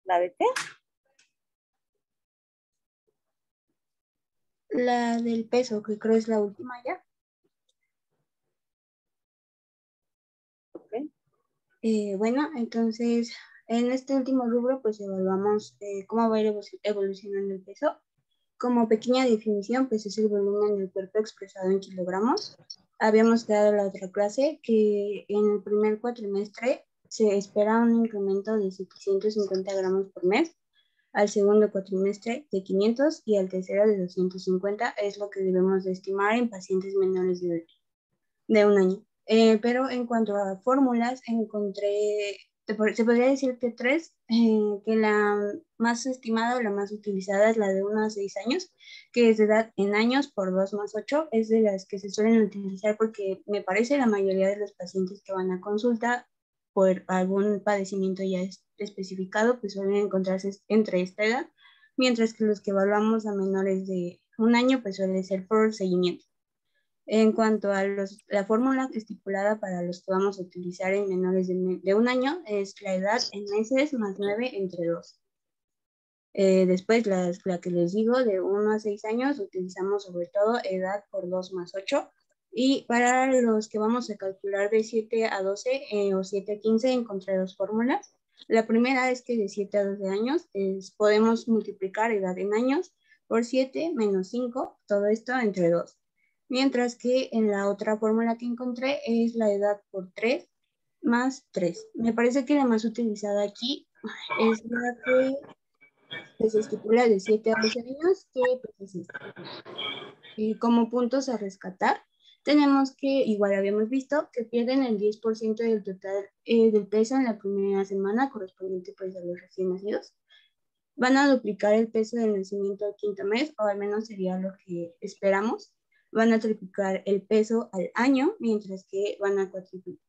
¿La de qué? La del peso, que creo es la última ya. Ok. Bueno, entonces en este último rubro pues evaluamos cómo va a ir evolucionando el peso. Como pequeña definición, pues es el volumen del cuerpo expresado en kilogramos. Habíamos quedado en la otra clase que en el primer cuatrimestre se espera un incremento de 750 gramos por mes, al segundo cuatrimestre de 500 y al tercero de 250 es lo que debemos de estimar en pacientes menores de un año. Pero en cuanto a fórmulas, encontré, se podría decir que tres, que la más estimada o la más utilizada es la de 1 a 6 años, que es de edad en años por 2 más 8, es de las que se suelen utilizar porque me parece la mayoría de los pacientes que van a consulta por algún padecimiento ya especificado, pues suelen encontrarse entre esta edad, mientras que los que evaluamos a menores de un año, pues suele ser por seguimiento. En cuanto a la fórmula estipulada para los que vamos a utilizar en menores de un año, es la edad en meses más 9 entre 2. Después, la que les digo, de 1 a 6 años, utilizamos sobre todo edad por 2 más 8. Y para los que vamos a calcular de 7 a 12 o 7 a 15, encontré dos fórmulas. La primera es que de 7 a 12 años podemos multiplicar edad en años por 7 menos 5, todo esto entre 2. Mientras que en la otra fórmula que encontré es la edad por 3 más 3. Me parece que la más utilizada aquí es la que se estipula de 7 a 12 años, que pues, es esta. Como puntos a rescatar, tenemos que, igual habíamos visto, que pierden el 10% del total del peso en la primera semana correspondiente pues, a los recién nacidos. Van a duplicar el peso del nacimiento al quinto mes, o al menos sería lo que esperamos. Van a triplicar el peso al año, mientras que van a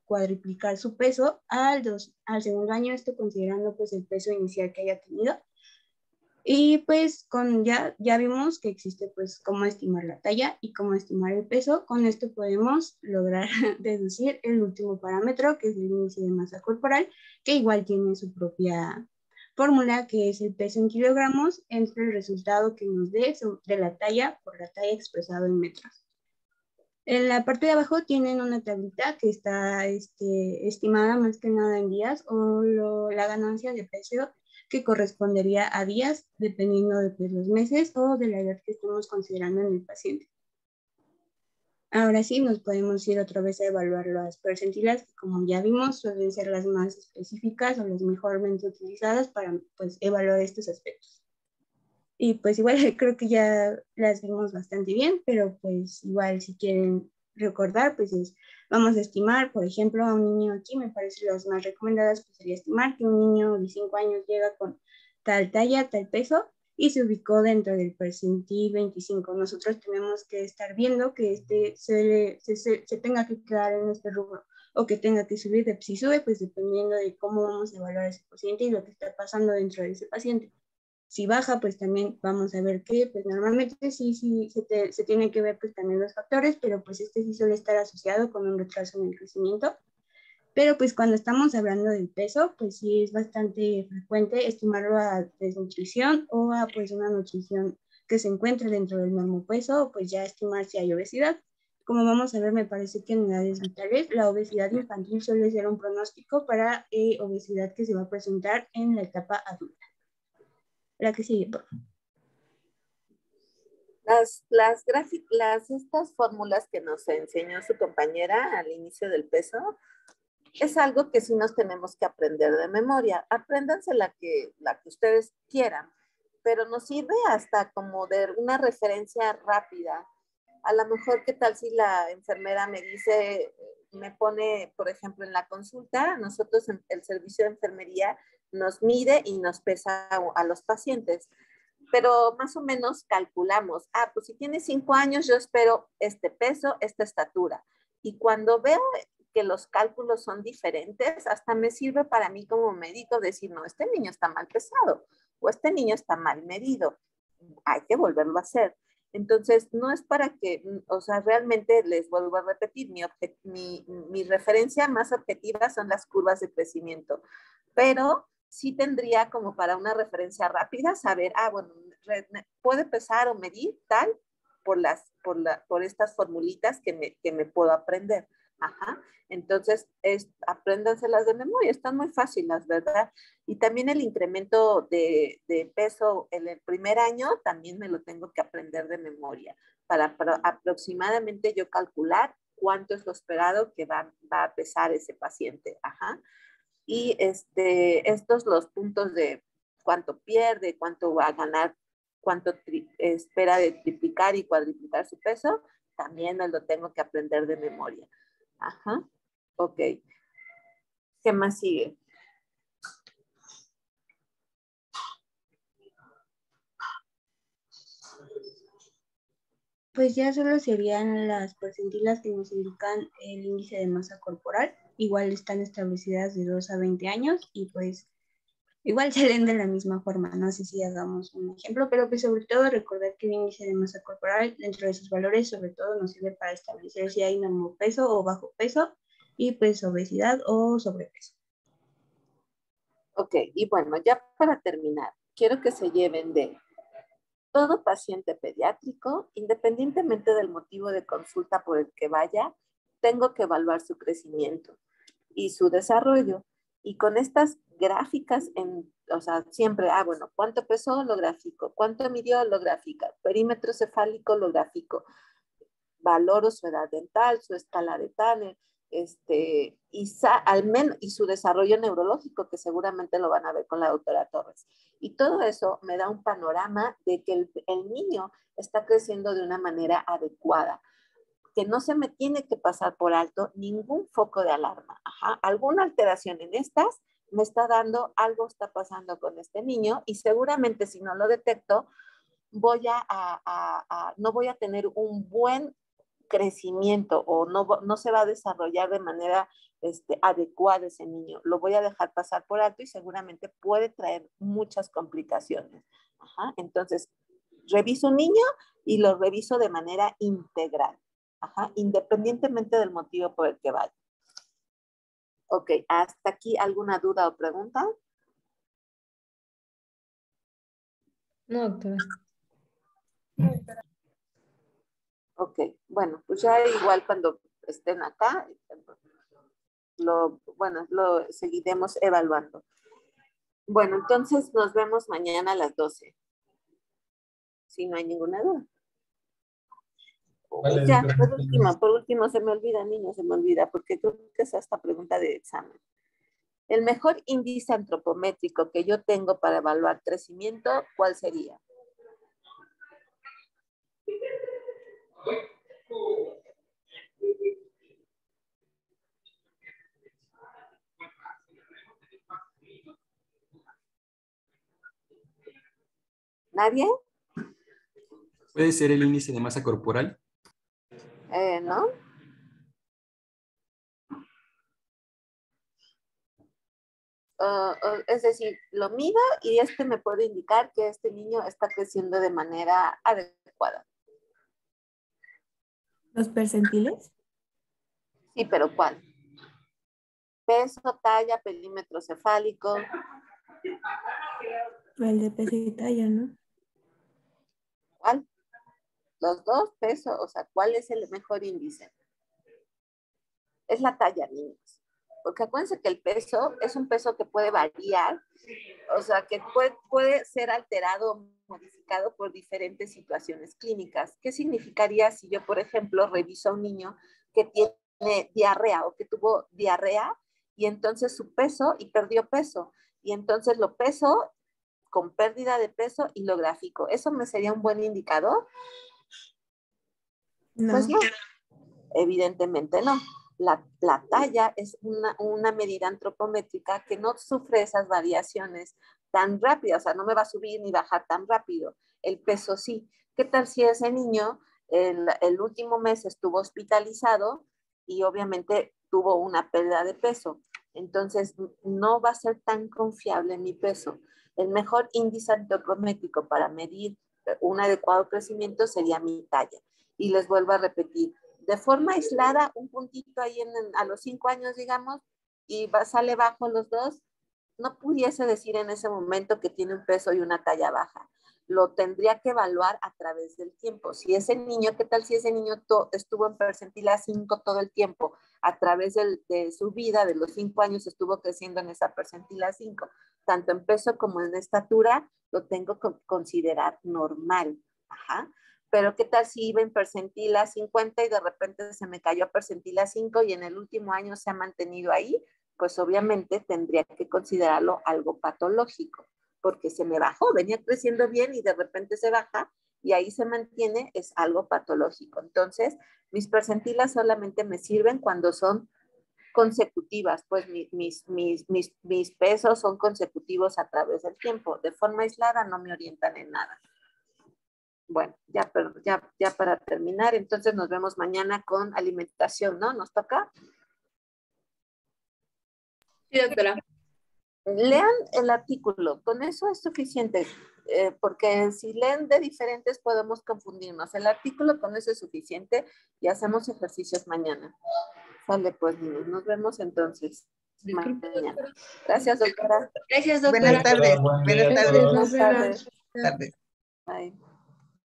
cuadriplicar su peso al segundo año, esto considerando pues el peso inicial que haya tenido. Y pues ya vimos que existe pues cómo estimar la talla y cómo estimar el peso. Con esto podemos lograr deducir el último parámetro, que es el índice de masa corporal, que igual tiene su propia fórmula, que es el peso en kilogramos entre el resultado que nos dé de la talla por la talla expresado en metros. En la parte de abajo tienen una tablita que está estimada más que nada en días, o la ganancia de peso que correspondería a días, dependiendo de pues, los meses o de la edad que estemos considerando en el paciente. Ahora sí, nos podemos ir otra vez a evaluar las percentilas, que como ya vimos, suelen ser las más específicas o las mejormente utilizadas para pues, evaluar estos aspectos. Y pues igual creo que ya las vimos bastante bien, pero pues igual si quieren recordar, pues vamos a estimar, por ejemplo, a un niño aquí, me parece las más recomendadas, pues sería estimar que un niño de 5 años llega con tal talla, tal peso, y se ubicó dentro del percentil 25. Nosotros tenemos que estar viendo que se tenga que quedar en este rubro o que tenga que subir. Si sube, pues dependiendo de cómo vamos a evaluar a ese paciente y lo que está pasando dentro de ese paciente. Si baja, pues también vamos a ver que pues normalmente sí se tiene que ver pues también los factores, pero pues sí suele estar asociado con un retraso en el crecimiento. Pero pues cuando estamos hablando del peso, pues sí es bastante frecuente estimarlo a desnutrición o a pues una nutrición que se encuentre dentro del mismo peso, o pues ya estimar si hay obesidad. Como vamos a ver, me parece que en edades vitales la obesidad infantil suele ser un pronóstico para obesidad que se va a presentar en la etapa adulta. La que sigue, por favor. Estas fórmulas que nos enseñó su compañera al inicio del peso, es algo que sí nos tenemos que aprender de memoria. Apréndanse la que ustedes quieran, pero nos sirve hasta como de una referencia rápida. A lo mejor, ¿qué tal si la enfermera me dice, me pone, por ejemplo, en la consulta, nosotros en el servicio de enfermería nos mide y nos pesa a los pacientes, pero más o menos calculamos, pues si tiene 5 años yo espero este peso, esta estatura. Y cuando veo que los cálculos son diferentes, hasta me sirve para mí como médico decir, no, este niño está mal pesado o este niño está mal medido, hay que volverlo a hacer. Entonces, no es para que, o sea, realmente les vuelvo a repetir, mi referencia más objetiva son las curvas de crecimiento, pero sí tendría como para una referencia rápida saber, bueno, puede pesar o medir tal por estas formulitas que me puedo aprender. Ajá. Entonces, apréndanselas de memoria, están muy fáciles, ¿verdad? Y también el incremento de peso en el primer año también me lo tengo que aprender de memoria para aproximadamente yo calcular cuánto es lo esperado que va a pesar ese paciente. Ajá. Y estos los puntos de cuánto pierde, cuánto va a ganar, cuánto espera de triplicar y cuadriplicar su peso, también me lo tengo que aprender de memoria. Ajá, ok. ¿Qué más sigue? Pues ya solo serían las percentilas que nos indican el índice de masa corporal. Igual están establecidas de 2 a 20 años y pues igual se leen de la misma forma. No sé si hagamos un ejemplo, pero pues sobre todo recordar que el índice de masa corporal, dentro de sus valores, sobre todo nos sirve para establecer si hay normopeso o bajo peso y pues obesidad o sobrepeso. Ok, y bueno, ya para terminar, quiero que se lleven de todo paciente pediátrico, independientemente del motivo de consulta por el que vaya, tengo que evaluar su crecimiento y su desarrollo. Y con estas gráficas, o sea, siempre, bueno, ¿cuánto pesó? Lo gráfico. ¿Cuánto midió? Lo gráfica. Perímetro cefálico, lo gráfico. Valoro su edad dental, su escala de Tanner, y su desarrollo neurológico, que seguramente lo van a ver con la doctora Torres. Y todo eso me da un panorama de que el niño está creciendo de una manera adecuada, que no se me tiene que pasar por alto ningún foco de alarma. Ajá. Alguna alteración en estas me está dando, algo está pasando con este niño y seguramente si no lo detecto, no voy a tener un buen crecimiento o no se va a desarrollar de manera adecuada ese niño. Lo voy a dejar pasar por alto y seguramente puede traer muchas complicaciones. Ajá. Entonces, reviso un niño y lo reviso de manera integral. Ajá. Independientemente del motivo por el que vaya. Ok, ¿hasta aquí alguna duda o pregunta? No, doctora. Ok, bueno, pues ya igual cuando estén acá, lo seguiremos evaluando. Bueno, entonces nos vemos mañana a las 12. Si no hay ninguna duda. Vale, Ya, doctora. por último, se me olvida, niños, se me olvida, porque creo que es esta pregunta de examen. El mejor índice antropométrico que yo tengo para evaluar crecimiento, ¿cuál sería? ¿Nadie? ¿Puede ser el índice de masa corporal? ¿No? Es decir, lo mido y me puede indicar que este niño está creciendo de manera adecuada. ¿Los percentiles? Sí, pero ¿cuál? Peso, talla, perímetro cefálico. El de peso y talla, ¿no? ¿Cuál? Los dos, peso, o sea, ¿cuál es el mejor índice? Es la talla, niños. Porque acuérdense que el peso es un peso que puede variar, o sea, que puede ser alterado o modificado por diferentes situaciones clínicas. ¿Qué significaría si yo, por ejemplo, reviso a un niño que tiene diarrea o que tuvo diarrea y entonces su peso y perdió peso? Y entonces lo peso con pérdida de peso y lo gráfico. ¿Eso me sería un buen indicador? No. Pues no, evidentemente no. La talla es una medida antropométrica que no sufre esas variaciones tan rápidas, o sea, no me va a subir ni bajar tan rápido. El peso sí. ¿Qué tal si ese niño el último mes estuvo hospitalizado y obviamente tuvo una pérdida de peso. Entonces, no va a ser tan confiable mi peso. El mejor índice antropométrico para medir un adecuado crecimiento sería mi talla. Y les vuelvo a repetir, de forma aislada, un puntito ahí a los 5 años, digamos, y sale bajo los dos, no pudiese decir en ese momento que tiene un peso y una talla baja. Lo tendría que evaluar a través del tiempo. Si ese niño, ¿qué tal si ese niño estuvo en percentila 5 todo el tiempo? A través de su vida, de los 5 años, estuvo creciendo en esa percentila 5. Tanto en peso como en estatura, lo tengo que considerar normal. Ajá. Pero ¿qué tal si iba en percentila 50 y de repente se me cayó a percentila 5 y en el último año se ha mantenido ahí? Pues obviamente tendría que considerarlo algo patológico, porque se me bajó, venía creciendo bien y de repente se baja y ahí se mantiene, es algo patológico. Entonces, mis percentilas solamente me sirven cuando son consecutivas, pues mis pesos son consecutivos a través del tiempo. De forma aislada no me orientan en nada. Bueno, ya para terminar, entonces nos vemos mañana con alimentación, ¿no? ¿Nos toca? Sí, doctora. Lean el artículo, con eso es suficiente, porque si leen de diferentes podemos confundirnos. El artículo con eso es suficiente y hacemos ejercicios mañana. Sale pues, niños, nos vemos entonces mañana. Gracias, doctora. Gracias, doctora. Buenas tardes. Buen día Buenas a tardes. todos. Buenas tardes. Tardes. Bye.